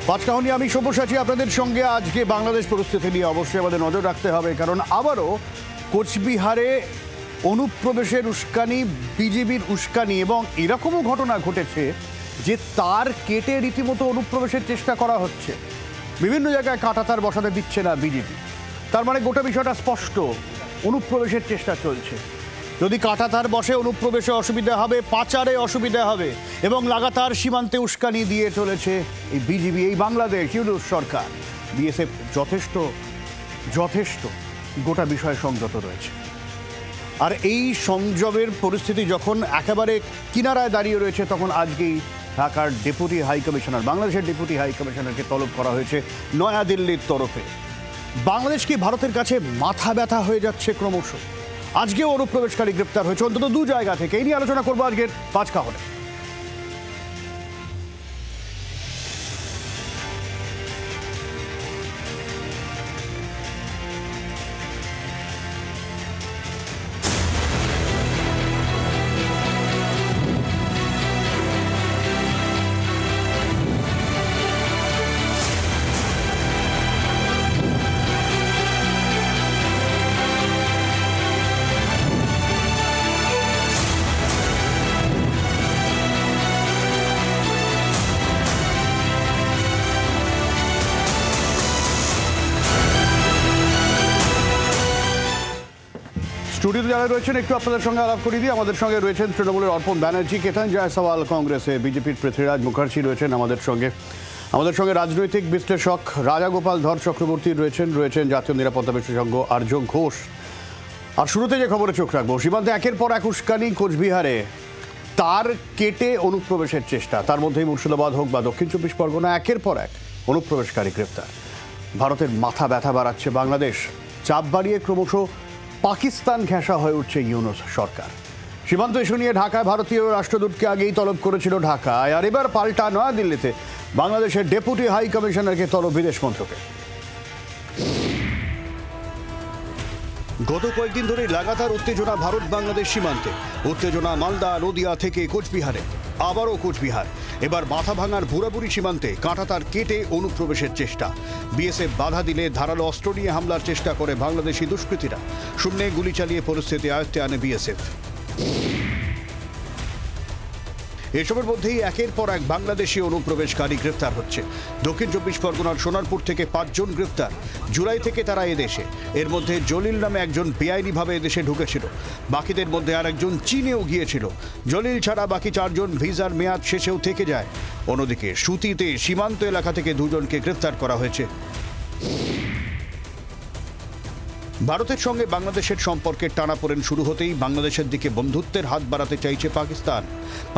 পাঁচকাহনী আমি সব্যসাচী আপনাদের সঙ্গে। আজকে বাংলাদেশ পরিস্থিতি নিয়ে অবশ্যই আমাদের নজর রাখতে হবে, কারণ আবারও কোচবিহারে অনুপ্রবেশের উস্কানি, বিজেপির উস্কানি, এবং এরকমও ঘটনা ঘটেছে যে তার কেটে রীতিমতো অনুপ্রবেশের চেষ্টা করা হচ্ছে। বিভিন্ন জায়গায় কাঁটাতার বসাতে দিচ্ছে না বিজেপি। তার মানে গোটা বিষয়টা স্পষ্ট, অনুপ্রবেশের চেষ্টা চলছে। যদি কাঁটাতার বসে অনুপ্রবেশে অসুবিধা হবে, পাচারে অসুবিধা হবে, এবং লাগাতার সীমান্তে উস্কানি দিয়ে চলেছে এই বিজেপি, এই বাংলাদেশ ইউনুস সরকার। বিএসএফ যথেষ্ট গোটা বিষয়ে সংযত রয়েছে। আর এই সংযমের পরিস্থিতি যখন একেবারে কিনারায় দাঁড়িয়ে রয়েছে, তখন আজকেই ঢাকার ডেপুটি হাই কমিশনার, বাংলাদেশের ডেপুটি হাই কমিশনারকে তলব করা হয়েছে নয়াদিল্লির তরফে। বাংলাদেশ কি ভারতের কাছে মাথা ব্যথা হয়ে যাচ্ছে ক্রমশ? আজকেও অনুপ্রবেশকারী গ্রেপ্তার হয়েছে অন্তত দু জায়গা থেকে। এই নিয়ে আলোচনা করবো আজকের পাঁচকাহনে। স্টুডিওতে যারা রয়েছেন একটু আপনাদের সঙ্গে আলাপ করিয়ে দিই। আমাদের সঙ্গে রয়েছেন তৃণমূলের অর্পণ ব্যানার্জি, কেতান জয়সওয়াল কংগ্রেসে, বিজেপির পৃথ্বীরাজ মুখার্জি রয়েছেন আমাদের সঙ্গে রাজনৈতিক বিশ্লেষক রাজাগোপাল ধর চক্রবর্তী রয়েছেন জাতীয় নিরাপত্তা বিশেষজ্ঞ আর্য ঘোষ। আর শুরুতে যে খবরে চোখ রাখবো, সীমান্তে একের পর এক উস্কানি কোচবিহারে, তার কেটে অনুপ্রবেশের চেষ্টা। তার মধ্যেই মুর্শিদাবাদ হোক বা দক্ষিণ চব্বিশ পরগনা, একের পর এক অনুপ্রবেশকারী গ্রেপ্তার। ভারতের মাথা ব্যথা বাড়াচ্ছে বাংলাদেশ, চাপ বাড়িয়ে ক্রমশ পাকিস্তান ঘেঁষা হয়ে উঠছে ইউনুস সরকার। সীমান্ত ইস্যু নিয়ে ঢাকায় ভারতীয় রাষ্ট্রদূতকে আগেই তলব করেছিল ঢাকায়, আর এবার পাল্টা নয়াদিল্লিতে বাংলাদেশের ডেপুটি হাই কমিশনারকে তলব বিদেশ মন্ত্রকের। গত কয়েকদিন ধরে লাগাতার উত্তেজনা ভারত বাংলাদেশ সীমান্তে। উত্তেজনা মালদা, নদিয়া থেকে কোচবিহারে, আবারও কোচবিহার। এবার মাথা ভাঙার ভুরাবুরি সীমান্তে কাঁটাতার কেটে অনুপ্রবেশের চেষ্টা। বিএসএফ বাধা দিলে ধারালো অস্ত্র নিয়ে হামলার চেষ্টা করে বাংলাদেশি দুষ্কৃতীরা। শূন্যে গুলি চালিয়ে পরিস্থিতি আয়ত্তে আনে বিএসএফ। এসবের মধ্যেই একের পর এক বাংলাদেশি অনুপ্রবেশকারী গ্রেফতার হচ্ছে। দক্ষিণ চব্বিশ পরগনার সোনারপুর থেকে 5 জন গ্রেফতার। জুলাই থেকে তারা এদেশে। এর মধ্যে জলিল নামে একজন বেআইনিভাবে এদেশে ঢুকেছিল। বাকিদের মধ্যে আর একজন চীনেও গিয়েছিল। জলিল ছাড়া বাকি 4 জন ভিসার মেয়াদ শেষেও থেকে যায়। অন্যদিকে সুতিতে সীমান্ত এলাকা থেকে 2 জনকে গ্রেফতার করা হয়েছে। ভারতের সঙ্গে বাংলাদেশের সম্পর্কের টানাপোড়েন শুরু হতেই বাংলাদেশের দিকে বন্ধুত্বের হাত বাড়াতে চাইছে পাকিস্তান।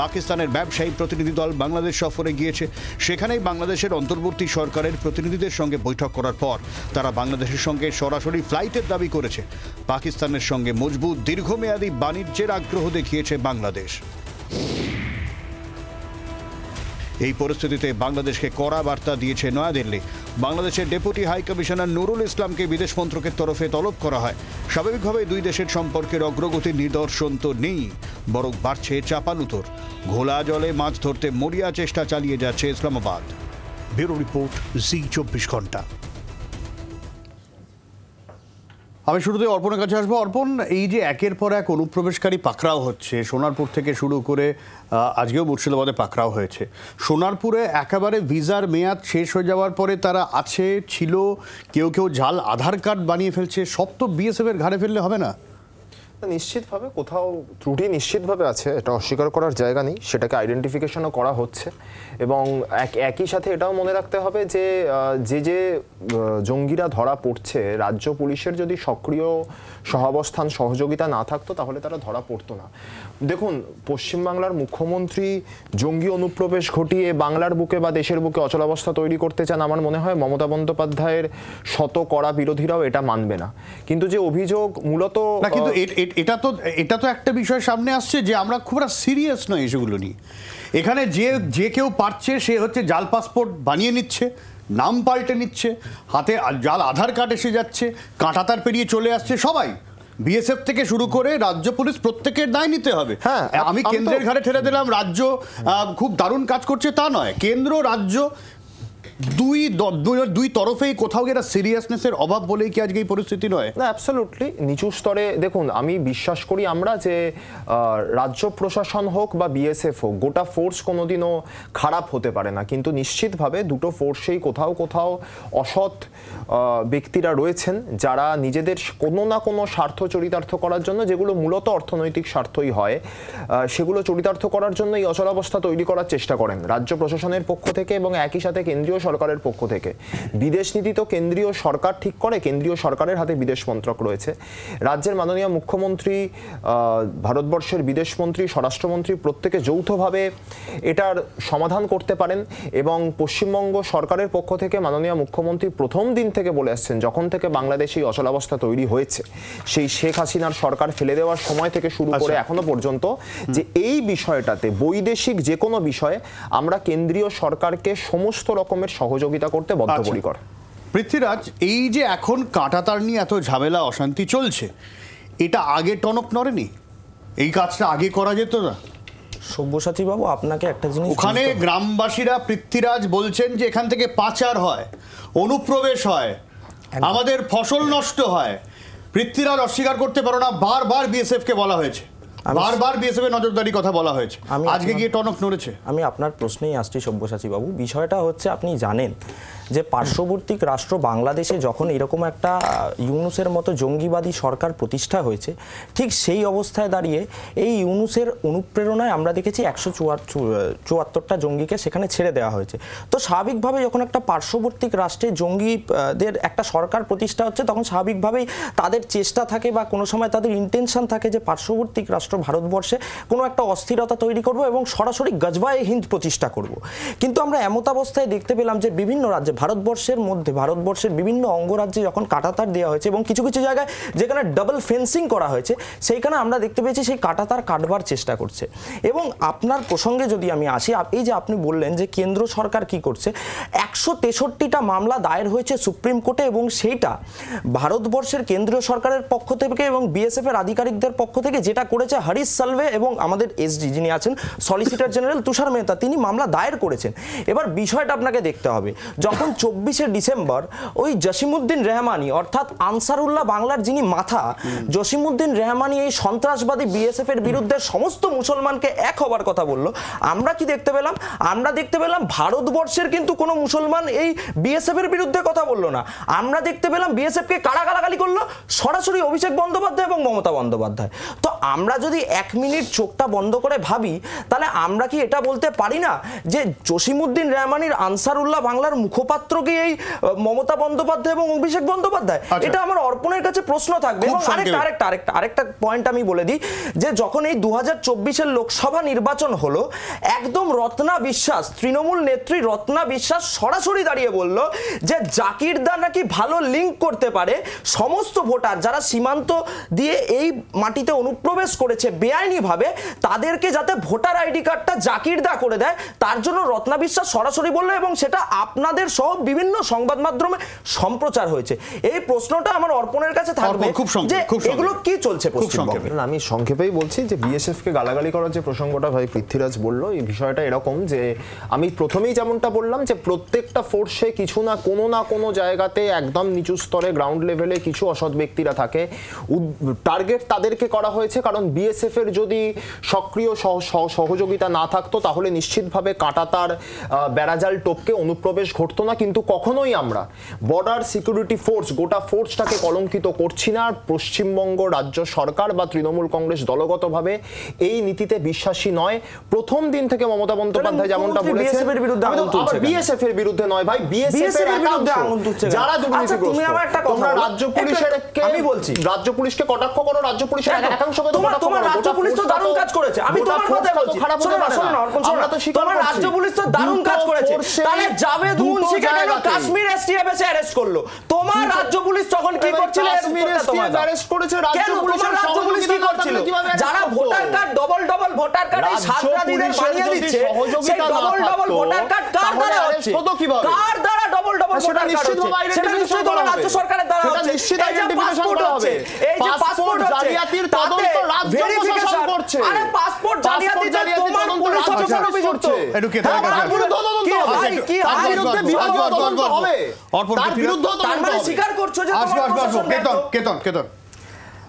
পাকিস্তানের ব্যবসায়ী প্রতিনিধি দল বাংলাদেশ সফরে গিয়েছে। সেখানেই বাংলাদেশের অন্তর্বর্তী সরকারের প্রতিনিধিদের সঙ্গে বৈঠক করার পর তারা বাংলাদেশের সঙ্গে সরাসরি ফ্লাইটের দাবি করেছে। পাকিস্তানের সঙ্গে মজবুত দীর্ঘমেয়াদী বাণিজ্যের আগ্রহ দেখিয়েছে বাংলাদেশ। এই পরিস্থিতিতে বাংলাদেশকে কড়া বার্তা দিয়েছে নয়াদিল্লি। বাংলাদেশের ডেপুটি হাই কমিশনার নুরুল ইসলামকে বিদেশ মন্ত্রকের তরফে তলব করা হয়। স্বাভাবিকভাবে দুই দেশের সম্পর্কের অগ্রগতির নিদর্শন তো নেই, বরং বাড়ছে চাপানুতর। ঘোলা জলে মাছ ধরতে মরিয়া চেষ্টা চালিয়ে যাচ্ছে ইসলামাবাদ। ব্যুরো রিপোর্ট, জি 24 ঘন্টা। আমি শুরুতে অর্পণের কাছে আসবো। অর্পণ, এই যে একের পর এক অনুপ্রবেশকারী পাকড়াও হচ্ছে, সোনারপুর থেকে শুরু করে আজকেও মুর্শিদাবাদে পাকড়াও হয়েছে। সোনারপুরে একেবারে ভিসার মেয়াদ শেষ হয়ে যাওয়ার পরে তারা ছিল, কেউ জাল আধার কার্ড বানিয়ে ফেলছে। সব তো বিএসএফের ঘাড়ে ফেললে হবে না? নিশ্চিতভাবে কোথাও ত্রুটি নিশ্চিতভাবে আছে, এটা অস্বীকার করার জায়গা নেই। সেটাকে আইডেন্টিফিকেশনও করা হচ্ছে, এবং একই সাথে এটাও মনে রাখতে হবে যে যে জঙ্গিরা ধরা পড়ছে, রাজ্য পুলিশের যদি সক্রিয় সহাবস্থান সহযোগিতা না থাকতো তাহলে তারা ধরা পড়তো না। দেখুন, পশ্চিমবাংলার মুখ্যমন্ত্রী জঙ্গি অনুপ্রবেশ ঘটিয়ে বাংলার বুকে বা দেশের বুকে অচলাবস্থা তৈরি করতে চান। আমার মনে হয় মমতা বন্দ্যোপাধ্যায়ের শত কড়া বিরোধীরাও এটা মানবে না। কিন্তু যে অভিযোগ মূলত কিন্তু এটা তো একটা বিষয় সামনে আসছে যে আমরা খুব একটা সিরিয়াস নয় এসবগুলো নিয়ে। এখানে যে কেউ পারছে সে হচ্ছে জাল পাসপোর্ট বানিয়ে নিচ্ছে, নাম পাল্টে নিচ্ছে, হাতে জাল আধার কার্ড এসে যাচ্ছে, কাঁটাতার পেরিয়ে চলে আসছে সবাই। বিএসএফ থেকে শুরু করে রাজ্য পুলিশ প্রত্যেকের দায় নিতে হবে। হ্যাঁ, আমি কেন্দ্রের ঘাড়ে ঠেলে দিলাম, রাজ্য খুব দারুণ কাজ করছে তা নয়। কেন্দ্র রাজ্য দুই তরফেই কোথাও গিয়ে একটা সিরিয়াসনেসের অভাব বলেই কি আজকে এই পরিস্থিতি নয়? না, অ্যাবসলিউটলি নিচু স্তরে দেখুন, আমি বিশ্বাস করি আমরা যে রাজ্য প্রশাসন হোক বা বিএসএফ হোক, গোটা ফোর্স কোনোদিনও খারাপ হতে পারে না, কিন্তু নিশ্চিতভাবে দুটো ফোর্সেই কোথাও কোথাও অসৎ ব্যক্তিরা রয়েছেন যারা নিজেদের কোনো না কোনো স্বার্থ চরিতার্থ করার জন্য, যেগুলো মূলত অর্থনৈতিক স্বার্থই হয়, সেগুলো চরিতার্থ করার জন্য এই অচলাবস্থা তৈরি করার চেষ্টা করেন রাজ্য প্রশাসনের পক্ষ থেকে এবং একই সাথে কেন্দ্রীয় সরকারের পক্ষ থেকে। বিদেশ নীতি তো কেন্দ্রীয় সরকার ঠিক করে, কেন্দ্রীয় সরকারের হাতে বিদেশ মন্ত্রক রয়েছে। রাজ্যের মাননীয় মুখ্যমন্ত্রী, ভারতবর্ষের বিদেশমন্ত্রী, স্বরাষ্ট্রমন্ত্রী প্রত্যেকে যৌথভাবে এটার সমাধান করতে পারেন এবং পশ্চিমবঙ্গ সরকারের পক্ষ থেকে মাননীয় মুখ্যমন্ত্রী প্রথম দিন থেকে বলে আসছেন, যখন থেকে বাংলাদেশে এই অচলাবস্থা তৈরি হয়েছে, সেই শেখ হাসিনার সরকার ফেলে দেওয়ার সময় থেকে শুরু করে এখনো পর্যন্ত, যে এই বিষয়টাতে বৈদেশিক যে কোনো বিষয়ে আমরা কেন্দ্রীয় সরকারকে সমস্ত রকমের সহযোগিতা করতে বদ্ধপরিকর। পৃথ্বীরাজ, এই যে এখন কাঁটাতার নিয়ে এত ঝামেলা অশান্তি চলছে, এটা আগে টনক নড়েনি? এই কাজটা আগে করা যেত না? সব্যসাচী বাবু, আপনাকে একটা জিনিস, ওখানে গ্রামবাসীরা, পৃথ্বীরাজ বলছেন যে এখান থেকে পাচার হয়, অনুপ্রবেশ হয়, আমাদের ফসল নষ্ট হয়। পৃথ্বীরাজ অস্বীকার করতে পারো না, বারবার বিএসএফ কে বলা হয়েছে, বারবার বিএসএফ এর নজরদারি কথা বলা হয়েছে, আজকে গিয়ে টনক নড়েছে। আমি আপনার প্রশ্নেই আসছি সব্যসাচী বাবু। বিষয়টা হচ্ছে, আপনি জানেন যে পার্শ্ববর্তী রাষ্ট্র বাংলাদেশে যখন এরকম একটা ইউনুসের মতো জঙ্গিবাদী সরকার প্রতিষ্ঠা হয়েছে, ঠিক সেই অবস্থায় দাঁড়িয়ে এই ইউনুসের অনুপ্রেরণায় আমরা দেখেছি 174টা জঙ্গিকে সেখানে ছেড়ে দেওয়া হয়েছে। তো স্বাভাবিকভাবে যখন একটা পার্শ্ববর্তী রাষ্ট্রে জঙ্গিদের একটা সরকার প্রতিষ্ঠা হচ্ছে, তখন স্বাভাবিকভাবেই তাদের চেষ্টা থাকে বা কোনো সময় তাদের ইন্টেনশন থাকে যে পার্শ্ববর্তী রাষ্ট্র ভারতবর্ষে কোনো একটা অস্থিরতা তৈরি করব এবং সরাসরি গজবায়ে হিন্দ প্রতিষ্ঠা করব। কিন্তু আমরা এমতাবস্থায় দেখতে পেলাম যে বিভিন্ন রাজ্যে, ভারতবর্ষের মধ্যে, ভারতবর্ষের বিভিন্ন অঙ্গরাজ্যে যখন কাঁটাতার দেওয়া হয়েছে এবং কিছু কিছু জায়গায় যেখানে ডাবল ফেন্সিং করা হয়েছে, সেইখানে আমরা দেখতে পেয়েছি সেই কাঁটাতার কাটবার চেষ্টা করছে। এবং আপনার প্রসঙ্গে যদি আমি আসি, এই যে আপনি বললেন যে কেন্দ্র সরকার কি করছে, 163টা মামলা দায়ের হয়েছে সুপ্রিম কোর্টে এবং সেইটা ভারতবর্ষের কেন্দ্রীয় সরকারের পক্ষ থেকে এবং বিএসএফ এর আধিকারিকদের পক্ষ থেকে যেটা করেছে হরিশ সালভে এবং আমাদের এসডি যিনি আছেন সলিসিটর জেনারেল তুষার মেহতা, তিনি মামলা দায়ের করেছেন। এবার বিষয়টা আপনাকে দেখতে হবে, যখন 24শে ডিসেম্বর ওই জসিমউদ্দিন রেহমানি, অর্থাৎ আনসারুল্লাহ বাংলার যিনি মাথা, জসিমউদ্দিন রেহমানি এই সন্ত্রাসবাদী বিএসএফ এর বিরুদ্ধে সমস্ত মুসলমানকে এক হবার কথা বললো, আমরা কি দেখতে পেলাম? আমরা দেখতে পেলাম ভারতবর্ষের কিন্তু কোনো মুসলমান এই বিএসএফ এর বিরুদ্ধে কথা বললো না। আমরা দেখতে পেলাম বিএসএফ কে কারা গালাগালি করলো, সরাসরি অভিষেক বন্দ্যোপাধ্যায় এবং মমতা বন্দ্যোপাধ্যায়। তো আমরা যদি 1 মিনিট চোখটা বন্ধ করে ভাবি, তাহলে আমরা কি এটা বলতে পারি না যে জসিমউদ্দিন রেহমানির আনসারুল্লাহ বাংলার মুখপাত্র কি এই মমতা বন্দ্যোপাধ্যায় এবং অভিষেক বন্দ্যোপাধ্যায়? এটা আমার অর্পণের কাছে প্রশ্ন থাকবে। এবং আরেকটা পয়েন্ট আমি বলে দিই, যে যখন এই 2024-এর লোকসভা নির্বাচন হলো, একদম রত্না বিশ্বাস, তৃণমূল নেত্রী রত্না বিশ্বাস সরাসরি দাঁড়িয়ে বলল যে জাকির দা নাকি ভালো লিঙ্ক করতে পারে সমস্ত ভোটার যারা সীমান্ত দিয়ে এই মাটিতে অনুপ্রবেশ করেছে বেআইনিভাবে, তাদেরকে যাতে ভোটার আইডি কার্ডটা জাকির দা করে দেয়, তার জন্য রত্না বিশ্বাস সরাসরি বললো এবং সেটা আপনাদের সহ বিভিন্ন সংবাদ মাধ্যমে সম্প্রচার হয়েছে। এই প্রশ্নটা আমার অর্পণের কাছে থাকবে যে এগুলো কি চলছে পশ্চিমবঙ্গে। আমি সংক্ষেপেই বলছি যে বিএসএফ কে গালাগালি করার যে প্রসঙ্গটা ভাই পৃথ্বীরাজ বলল, এই বিষয়টা এরকম যে আমি প্রথমেই যেমনটা বললাম যে প্রত্যেকটা ফোর্সে কিছু না কোনো জায়গাতে একদম নিচু স্তরে গ্রাউন্ড লেভেলে কিছু অসৎ ব্যক্তিরা থাকে। টার্গেট তাদেরকে করা হয়েছে, কারণ বিএসএফ এর যদি সক্রিয় সহযোগিতা না থাকতো তাহলে নিশ্চিতভাবে কাঁটাতার বেড়াজাল টপকে অনুপ্রবেশ ঘটতো না। কিন্তু কখনোই আমরা বর্ডার সিকিউরিটি ফোর্স, গোটা ফোর্সটাকে কলঙ্কিত করছি না। পশ্চিমবঙ্গ রাজ্য সরকার বা তৃণমূল কংগ্রেস দলগতভাবে এই নীতিতে বিশ্বাসী নয়। প্রথম দিন থেকে মমতা বন্দ্যোপাধ্যায় যেমনটা বলেছেন, বিএসএফ এর বিরুদ্ধে নয় ভাই, বিএসএফ এর বিরুদ্ধে যারা দুর্নীতিগ্রস্ত। তোমরা রাজ্য পুলিশের, আমি বলছি রাজ্য পুলিশকে কটাক্ষ করো, রাজ্য পুলিশের একাংশকে তোমার রাজ্য পুলিশ তো দারুণ কাজ করেছে। আমি তোমার কথা বলছি, খারাপ হতে পারে না, আমরা তো স্বীকার করছি। তোমার রাজ্য পুলিশ তো দারুণ কাজ করেছে। তাহলে জাভেদ মুন্সিকে কেন কাশ্মীর এসটিএফ এসে অ্যারেস্ট করলো? তোমার রাজ্য পুলিশ তখন কি করছিল? কাশ্মীর এসটিএফ অ্যারেস্ট করেছে রাজ্য পুলিশের রাজ্য পুলিশ কি করছিল? যারা voter card double voter card এই সাতরাদিদের বানিয়ে দিচ্ছে, সেই ডবল ভোটার কার্ড কার দ্বারা হচ্ছে? হচ্ছে তথ্য তো কিভাবে? কার দ্বারা ডবল সেটা ভোটার কার্ড নিশ্চিতভাবে হচ্ছে সেটা identification নিশ্চয়ই করা হবে। রাজ্য সরকারের দ্বারা সেটা হচ্ছে নিশ্চিত এই যে identification পাসপোর্ট করা হচ্ছে হবে। এই যে পাসপোর্ট জালিয়াতির তদন্ত রাজ্য প্রশাসন করছে। আরে পাসপোর্ট জালিয়াতিতে তোমার তদন্ত পুলিশ রাজ্য অফিসার প্রশাসন অভিযুক্ত করছে। একটু কে থাকে তার বিরুদ্ধে তদন্ত কি হবে। ভাই, কি তার ভাই? বিরুদ্ধে বিভাগীয় তদন্ত হবে। অর্পণ তার পৃথ্বীরাজ। বিরুদ্ধে তার তদন্ত মানে হবে। স্বীকার করছো যে আসবো তোমার আসবো আসবো প্রশাসন ব্যর্থ? কেতন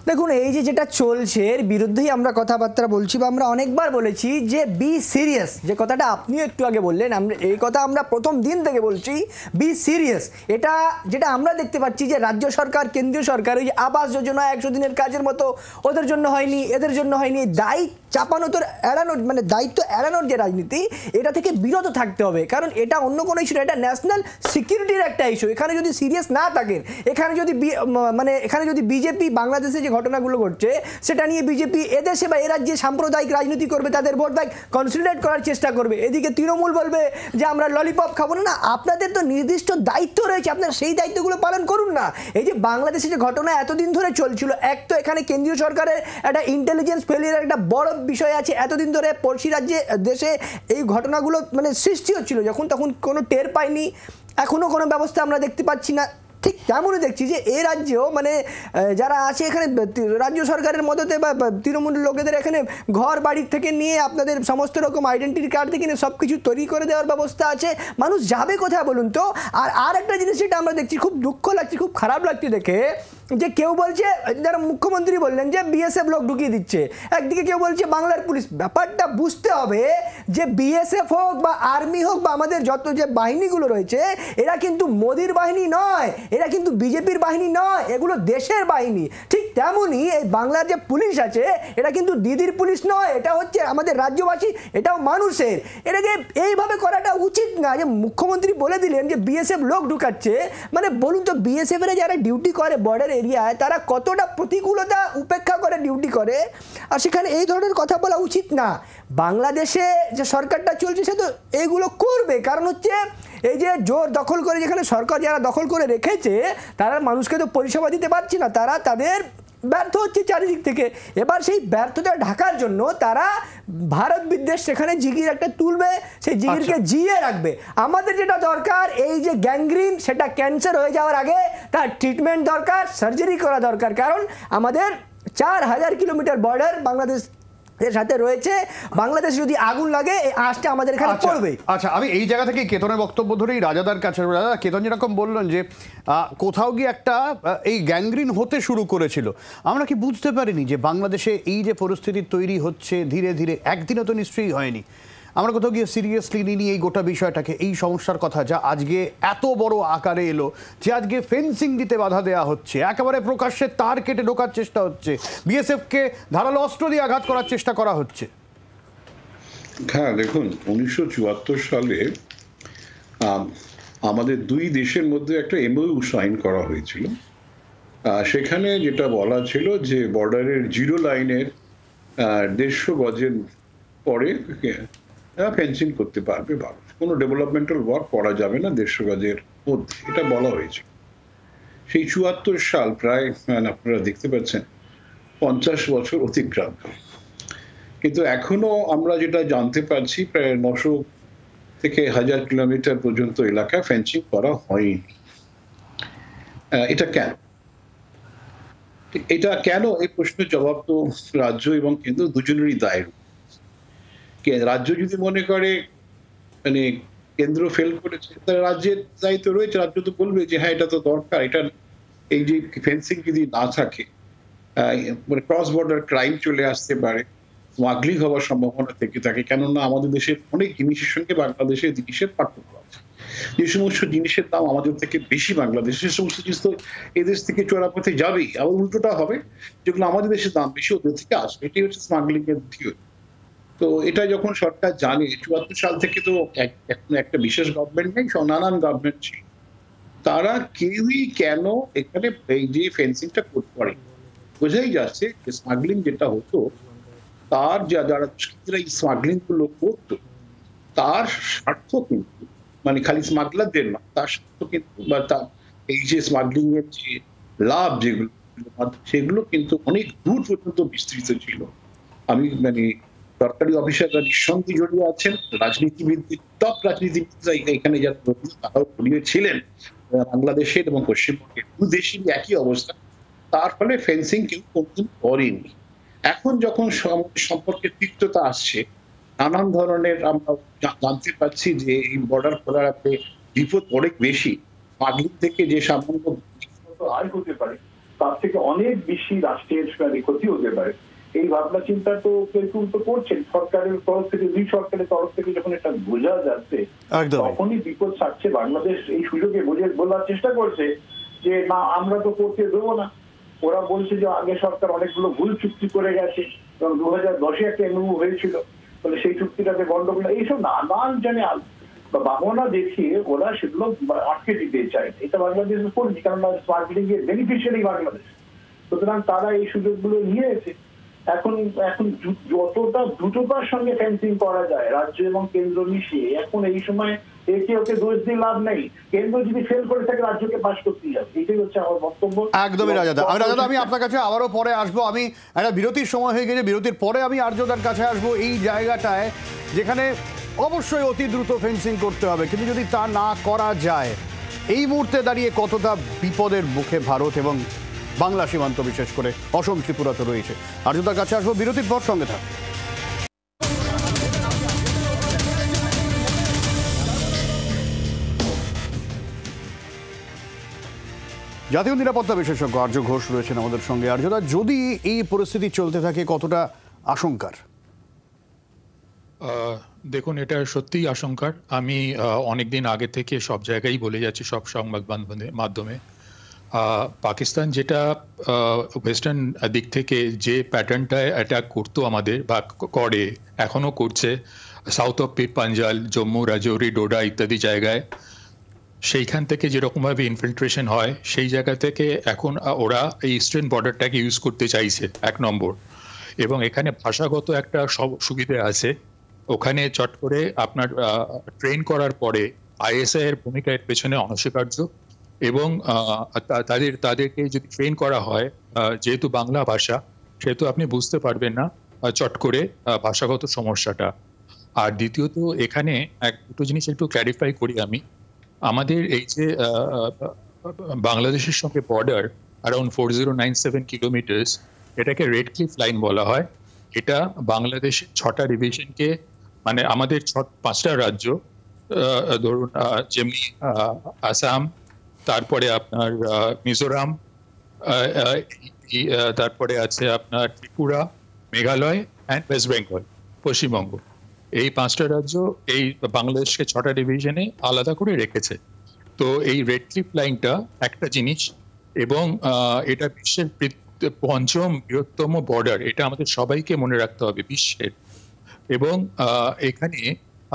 দেখুন, এই যে যেটা চলছে এর বিরুদ্ধেই আমরা কথাবার্তা বলছি বা আমরা অনেকবার বলেছি যে বি সিরিয়াস, যে কথাটা আপনিও একটু আগে বললেন, আমরা এই কথা আমরা প্রথম দিন থেকে বলছি, বি সিরিয়াস। এটা যেটা আমরা দেখতে পাচ্ছি যে রাজ্য সরকার, কেন্দ্রীয় সরকার ওই যে আবাস যোজনা 100 দিনের কাজের মতো ওদের জন্য হয়নি, এদের জন্য হয়নি, দায়িত্ব চাপানো তোর এড়ানোর, মানে দায়িত্ব এড়ানোর যে রাজনীতি, এটা থেকে বিরত থাকতে হবে। কারণ এটা অন্য কোনো ইস্যু না, এটা ন্যাশনাল সিকিউরিটির একটা ইস্যু। এখানে যদি সিরিয়াস না থাকেন, এখানে যদি বিজেপি বাংলাদেশে যে ঘটনাগুলো ঘটছে সেটা নিয়ে বিজেপি এদেশে বা এ রাজ্যে সাম্প্রদায়িক রাজনীতি করবে, তাদের ভোট ব্যাংক কনসলিডেট করার চেষ্টা করবে, এদিকে তৃণমূল বলবে যে আমরা ললিপপ খাবো না। আপনাদের তো নির্দিষ্ট দায়িত্ব রয়েছে, আপনারা সেই দায়িত্বগুলো পালন করুন না। এই যে বাংলাদেশে যে ঘটনা এতদিন ধরে চলছিল, এক তো এখানে কেন্দ্রীয় সরকারের একটা ইন্টেলিজেন্স ফেলিয়ারের একটা বড় বিষয় আছে। এতদিন ধরে পড়শি রাজ্যে দেশে এই ঘটনাগুলো মানে সৃষ্টি হচ্ছিল, তখন কোনো টের পাইনি, এখনও কোনো ব্যবস্থা আমরা দেখতে পাচ্ছি না। ঠিক তেমনই দেখছি যে এই রাজ্যেও মানে যারা আছে এখানে রাজ্য সরকারের মদতে বা তৃণমূল লোকেদের এখানে ঘর বাড়ির থেকে নিয়ে আপনাদের সমস্ত রকম আইডেন্টিটি কার্ড থেকে নিয়ে সব কিছু তৈরি করে দেওয়ার ব্যবস্থা আছে। মানুষ যাবে কোথায় বলুন তো? আর একটা জিনিস যেটা আমরা দেখছি, খুব দুঃখ লাগছে, খুব খারাপ লাগছে দেখে, যে কেউ বলছে, যারা মুখ্যমন্ত্রী বললেন যে বিএসএফ লোক ঢুকিয়ে দিচ্ছে, একদিকে কেউ বলছে বাংলার পুলিশ। ব্যাপারটা বুঝতে হবে যে বিএসএফ হোক বা আর্মি হোক বা আমাদের যত যে বাহিনীগুলো রয়েছে, এরা কিন্তু মোদির বাহিনী নয়, এরা কিন্তু বিজেপির বাহিনী নয়, এগুলো দেশের বাহিনী। ঠিক তেমনই এই বাংলার যে পুলিশ আছে, এটা কিন্তু দিদির পুলিশ নয়, এটা হচ্ছে আমাদের রাজ্যবাসী, এটাও মানুষের। এটাকে এইভাবে করাটা উচিত না। যে মুখ্যমন্ত্রী বলে দিলেন যে বিএসএফ লোক ঢুকাচ্ছে, মানে বলুন তো বিএসএফ এর যারা ডিউটি করে বর্ডার এরিয়ায়, তারা কতটা প্রতিকূলতা উপেক্ষা করে ডিউটি করে, আর সেখানে এই ধরনের কথা বলা উচিত না। বাংলাদেশে যে সরকারটা চলছে সে তো এইগুলো করবে, কারণ হচ্ছে এই যে জোর দখল করে, যেখানে সরকার যারা দখল করে রেখেছে তারা মানুষকে তো পরিষেবা দিতে পারছে না, তারা তাদের ব্যর্থ হচ্ছে চারিদিক থেকে। এবার সেই ব্যর্থতা ঢাকার জন্য তারা ভারত বিদ্বেষ সেখানে জিগির একটা তুলবে, সেই জিগিরকে জিয়ে রাখবে। আমাদের যেটা দরকার, এই যে গ্যাংগ্রিন, সেটা ক্যান্সার হয়ে যাওয়ার আগে তার ট্রিটমেন্ট দরকার, সার্জারি করা দরকার। কারণ আমাদের 4000 কিলোমিটার বর্ডার বাংলাদেশ এর সাথে রয়েছে। বাংলাদেশ যদি আগুন লাগে, এই আঁচটা আমাদের এখানে পড়বে। আচ্ছা, আমি এই জায়গা থেকে কেতনের বক্তব্য ধরেই রাজাদার কাছে, রাজা, কেতন যেরকম বললেন যে কোথাও গিয়ে একটা এই গ্যাংগ্রিন হতে শুরু করেছিল, আমরা কি বুঝতে পারিনি যে বাংলাদেশে এই যে পরিস্থিতি তৈরি হচ্ছে ধীরে ধীরে, একদিনে তো নিশ্চয়ই হয়নি, আমরা কোথাও গিয়ে সিরিয়াসলি নিই এই গোটা বিষয়টাকে, এই সমস্যার কথা যা আজকে এত বড় আকারে এলো, যে আজকে ফেন্সিং দিতে বাধা দেওয়া হচ্ছে, একেবারে প্রকাশ্যে তার কেটে ঢোকার চেষ্টা হচ্ছে, বিএসএফকে ধারালো অস্ত্র দিয়ে আঘাত করার চেষ্টা করা হচ্ছে। হ্যাঁ, দেখুন 1974 সালে আমাদের দুই দেশের মধ্যে একটা এমওইউ সাইন করা হয়েছিল। সেখানে যেটা বলা ছিল যে বর্ডারের জিরো লাইনের 150 গজের পরে ফেন্সিং করতে পারবে ভারত, কোনো ডেভেলপমেন্টাল ওয়ার্ক করা যাবে না 150 গজের মধ্যে, এটা বলা হয়েছিল। সেই 74 সাল প্রায় আপনারা দেখতে পাচ্ছেন 50 বছর অতিক্রান্ত, কিন্তু এখনো আমরা যেটা জানতে পারছি প্রায় 900 থেকে 1000 কিলোমিটার পর্যন্ত এলাকায় ফেন্সিং করা হয়নি। এটা কেন এই প্রশ্নের জবাব তো রাজ্য এবং কেন্দ্র দুজনেরই দায়ের। রাজ্য যদি মনে করে মানে কেন্দ্র ফেল করেছে, তাহলে রাজ্যের দায়িত্ব রয়েছে, রাজ্য তো বলবে যে হ্যাঁ এটা তো দরকার, এটা এই যে ফেন্সিং যদি না থাকে মানে ক্রস বর্ডার ক্রাইম চলে আসতে পারে, স্মাগলিং হওয়ার সম্ভাবনা থেকে থাকে। কেননা আমাদের দেশের অনেক জিনিসের সঙ্গে বাংলাদেশের জিনিসের পার্থক্য আছে, যে সমস্ত জিনিসের দাম আমাদের থেকে বেশি বাংলাদেশ, সে সমস্ত জিনিস তো এদেশ থেকে চোরা পথে যাবেই, আবার উল্টোটা হবে, যেগুলো আমাদের দেশের দাম বেশি ওদের থেকে আসবে। এটাই হচ্ছে স্মাগলিং এর থিওরি। তো এটা যখন সরকার জানে, 74 সাল থেকে তো এখন একটা বিশেষ গভর্নমেন্ট নেই, নানান গভর্নমেন্ট ছিল, তারা কেউই কেন এখানে এই যে ফেন্সিংটা করে, বোঝাই যাচ্ছে যে স্মাগলিং যেটা হতো, তার যারা দুষ্কৃতীরা এই স্মাগলিং গুলো করতো, তার স্বার্থ কিন্তু মানে খালি স্মাগলারদের না, তার স্বার্থ কিন্তু বা তার এই যে স্মাগলিং এর যে লাভ যেগুলো, সেগুলো কিন্তু অনেক দূর পর্যন্ত বিস্তৃত ছিল। আমি মানে সরকারি অফিসাররা নিঃসন্দেহে জড়িয়ে আছেন, রাজনীতিবিদ, টপ রাজনীতিবিদরা এখানে যারা তারাও জড়িয়ে ছিলেন বাংলাদেশের এবং পশ্চিমবঙ্গের দু দেশেরই একই অবস্থা। তার ফলে ফেন্সিং কেউ কোনদিন করেনি। এখন যখন সম্পর্কের তিক্ততা আসছে, নানান ধরনের আমরা জানতে পারছি যে এই বর্ডার খোলাতে বিপদ অনেক বেশি। স্মাগলিং থেকে যে সামান্য আয় হতে পারে তার থেকে অনেক বেশি রাষ্ট্রের ক্ষতি হতে পারে। এই ভাবনা চিন্তা তো কেউ তো করছেন সরকারের তরফ থেকে, দুই সরকারের তরফ থেকে যখন এটা বোঝা যাচ্ছে তখনই বিপদ ছাড়ছে। বাংলাদেশ এই সুযোগে বলার চেষ্টা করছে যে না, আমরা তো করতে দেবো না। ওরা বলছে যে আগে সরকার অনেকগুলো ভুল চুক্তি করে গেছে এবং 2010-এ একটা এমওইউ হয়েছিল, তাহলে সেই চুক্তিটাতে গন্ডগোল, এইসব নানান জানে বাহনা দেখিয়ে ওরা সেগুলো আটকে দিতে চায়। এটা বাংলাদেশ করেছে, কারণ স্মাগলিং এর বেনিফিশিয়ারি বাংলাদেশ। সুতরাং তারা এই সুযোগগুলো নিয়েছে। এখন যতটা দ্রুততার সঙ্গে ফেন্সিং করা যায় রাজ্য এবং কেন্দ্র মিশিয়ে, এখন এই সময় একে ওকে দোষ দিয়ে লাভ নেই। কেন্দ্র যদি ফেল করে থাকে রাজ্যকে পাস করতেই হবে, এটাই হচ্ছে আমার বক্তব্য। একদমই রাজাদা, আমি আপনার কাছে আবারও পরে আসবো। আমি একটা বিরতির সময় হয়ে গেছে, বিরতির পরে আমি আর্যদার কাছে আসবো এই জায়গাটায় যেখানে অবশ্যই অতি দ্রুত ফেন্সিং করতে হবে, কিন্তু যদি তা না করা যায় এই মুহূর্তে দাঁড়িয়ে কতটা বিপদের মুখে ভারত এবং বাংলা সীমান্ত, বিশেষ করে অসম ত্রিপুরা তো রয়েছে। আর্যদার কাছে আসবো বিরতির পর, সঙ্গে থাক। জাতীয় নিরাপত্তা বিশেষজ্ঞ আর্য ঘোষ রয়েছেন আমাদের সঙ্গে। আর্যদা, যদি এই পরিস্থিতি চলতে থাকে কতটা আশঙ্কার? দেখুন, এটা সত্যিই আশঙ্কার। আমি অনেকদিন আগে থেকে সব জায়গায় বলে যাচ্ছি, সব সংবাদ মাধ্যমে, পাকিস্তান যেটা ওয়েস্টার্ন দিক থেকে যে প্যাটার্নটায় অ্যাটাক করতো আমাদের বা করে, এখনো করছে, সাউথ অফ পাঞ্জাল, জম্মু, রাজৌরি, ডোডা ইত্যাদি জায়গায়, সেইখান থেকে যেরকমভাবে ইনফিল্ট্রেশন হয়, সেই জায়গা থেকে এখন ওরা এই ইস্টার্ন বর্ডারটাকে ইউজ করতে চাইছে, 1 নম্বর। এবং এখানে ভাষাগত একটা সুবিধা আছে। ওখানে চট করে আপনার ট্রেন করার পরে আইএসআই এর ভূমিকা এর পেছনে অনস্বীকার্য। এবং তাদেরকে যদি ট্রেন করা হয়, যেহেতু বাংলা ভাষা, সেহেতু আপনি বুঝতে পারবেন না চট করে ভাষাগত সমস্যাটা। আর দ্বিতীয়ত, এখানে দুটো জিনিস একটু ক্ল্যারিফাই করি আমি। আমাদের এই যে বাংলাদেশের সঙ্গে বর্ডার অ্যারাউন্ড 4097 কিলোমিটার্স, এটাকে রেড ক্লিফ লাইন বলা হয়। এটা বাংলাদেশের 6টা ডিভিশনকে, মানে আমাদের 5টা রাজ্য, ধরুন যেমনি আসাম, তারপরে আপনার মিজোরাম, তারপরে আছে আপনার ত্রিপুরা, মেঘালয় অ্যান্ড ওয়েস্ট বেঙ্গল, পশ্চিমবঙ্গ। এই 5টা রাজ্য এই বাংলাদেশকে 6টা ডিভিশনে আলাদা করে রেখেছে। তো এই রেড ক্লিফ লাইনটা একটা জিনিস, এবং এটা বিশ্বের 5ম বৃহত্তম বর্ডার। এটা আমাদের সবাইকে মনে রাখতে হবে বিশ্বের। এবং এখানে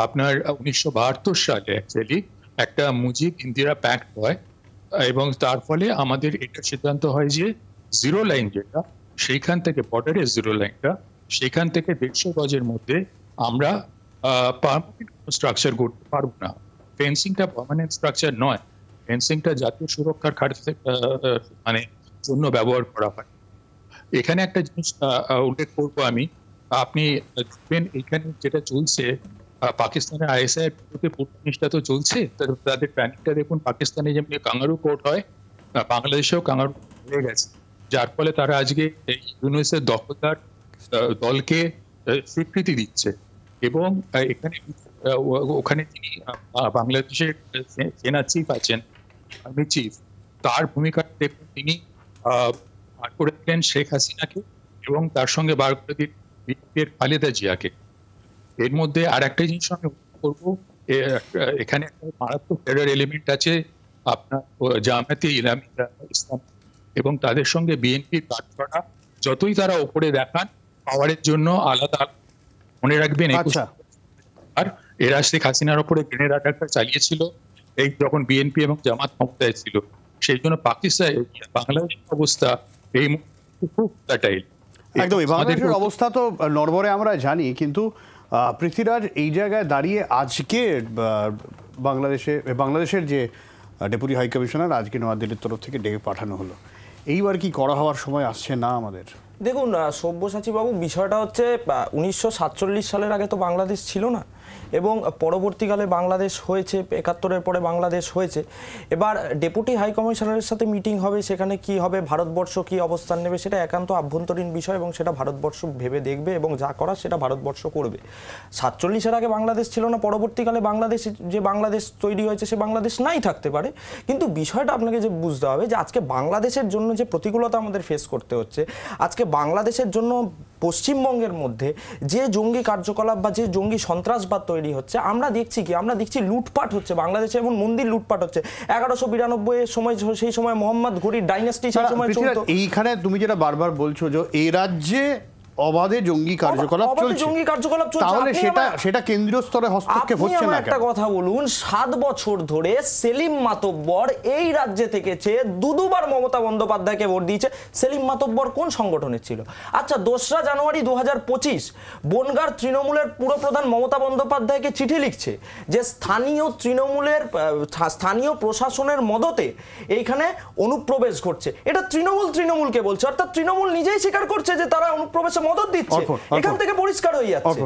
আপনার 1972 সালে অ্যাকচুয়ালি একটা মুজিব ইন্দিরা প্যাক্ট হয়, এবং তার ফলে আমাদের এটা সিদ্ধান্ত হয় যে জিরো লাইন যেটা, সেইখান থেকে বর্ডারের জিরো লাইনটা, সেখান থেকে 150 গজের মধ্যে আমরা পার্মানেন্ট স্ট্রাকচার করতে পারবো না। ফেন্সিংটা পার্মানেন্ট স্ট্রাকচার নয়, ফেন্সিংটা জাতীয় সুরক্ষার মানে জন্য ব্যবহার করা হয়। এখানে একটা জিনিস উল্লেখ করবো আমি, আপনি দেখবেন এখানে যেটা চলছে, পাকিস্তানের আইএসআই জিনিসটা তো চলছে, তাদের প্ল্যানিংটা দেখুন। পাকিস্তানে যেমনি কাঙ্গারু কোর্ট হয়, বাংলাদেশেও কাঙ্গারু হয়ে গেছে, যার ফলে তারা আজকে এই ইউনুসের দখলদার দলকে স্বীকৃতি দিচ্ছে। এবং এখানে ওখানে তিনি বাংলাদেশের সেনা চিফ আছেন, আর্মি চিফ, তার ভূমিকা দেখুন। তিনি বার করে দিলেন শেখ হাসিনাকে এবং তার সঙ্গে বার করে দিলেন বিএনপির খালেদা জিয়াকে। এর মধ্যে আর একটা জিনিস আমি করবো, এখানে একটা মারাত্মক টেরর এলিমেন্ট আছে আপনার জামায়াতে ইসলাম, এবং তাদের সঙ্গে বিএনপির কাঠগড়া যতই তারা ওপরে দেখান, পাওয়ারের জন্য আলাদা। মনে রাখবেন, আর এরা শেখ হাসিনার ওপরে গ্রেনেড অ্যাটাকটা চালিয়েছিল এই যখন বিএনপি এবং জামাত ক্ষমতায় ছিল। সেই জন্য পাকিস্তান, বাংলাদেশের অবস্থা এই মুহূর্তে খুব ফ্যাটাইল। একদমই, বাংলাদেশের অবস্থা তো নড়বড়ে আমরা জানি, কিন্তু পৃথ্বীরাজ এই জায়গায় দাঁড়িয়ে আজকে বাংলাদেশের যে ডেপুটি হাই কমিশনার আজকে নয়াদিল্লির তরফ থেকে ডেকে পাঠানো হলো, এইবার কি করা হওয়ার সময় আসছে না আমাদের? দেখুন সব্যসাচী বাবু, বিষয়টা হচ্ছে 1947 সালের আগে তো বাংলাদেশ ছিল না, এবং পরবর্তীকালে বাংলাদেশ হয়েছে, 71-এর পরে বাংলাদেশ হয়েছে। এবার ডেপুটি হাই কমিশনারের সাথে মিটিং হবে, সেখানে কি হবে, ভারতবর্ষ কি অবস্থান নেবে, সেটা একান্ত আভ্যন্তরীণ বিষয় এবং সেটা ভারতবর্ষ ভেবে দেখবে এবং যা করার সেটা ভারতবর্ষ করবে। 47-এর আগে বাংলাদেশ ছিল না, পরবর্তীকালে বাংলাদেশ যে বাংলাদেশ তৈরি হয়েছে সে বাংলাদেশ নাই থাকতে পারে, কিন্তু বিষয়টা আপনাকে যে বুঝতে হবে যে আজকে বাংলাদেশের জন্য যে প্রতিকূলতা আমাদের ফেস করতে হচ্ছে, আজকে বাংলাদেশের জন্য পশ্চিমবঙ্গের মধ্যে যে জঙ্গি কার্যকলাপ বা যে জঙ্গি সন্ত্রাসবাদ তৈরি হচ্ছে, আমরা দেখছি কি, আমরা দেখছি লুটপাট হচ্ছে বাংলাদেশে, এবং মন্দির লুটপাট হচ্ছে। 1192-এর সময়, সেই সময় মোহাম্মদ ঘুরির ডাইনাস্টি সেই সময় চলতো। এইখানে তুমি যেটা বারবার বলছো যে এই রাজ্যে অবাধে জঙ্গি কার্যকলাপ চলছে, তাহলে সেটা কেন্দ্রীয় স্তরে হস্তক্ষেপ হচ্ছে না। একটা কথা বলুন, 7 বছর ধরে সেলিম মাতব্বর এই রাজ্যে থেকেছে, দুবার মমতা বন্দ্যোপাধ্যায়কে ভোট দিয়েছে। সেলিম মাতব্বর কোন সংগঠনের ছিল? আচ্ছা, 2রা জানুয়ারি 2025 বনগাঁর তৃণমূলের পুরপ্রধান মমতা বন্দ্যোপাধ্যায়কে চিঠি লিখছে যে স্থানীয় প্রশাসনের মদতে এইখানে অনুপ্রবেশ ঘটছে। এটা তৃণমূলকে বলছে, অর্থাৎ তৃণমূল নিজেই স্বীকার করছে যে তারা অনুপ্রবেশে মদত দিচ্ছে। এখান থেকে পরিষ্কার হয়ে যাচ্ছে।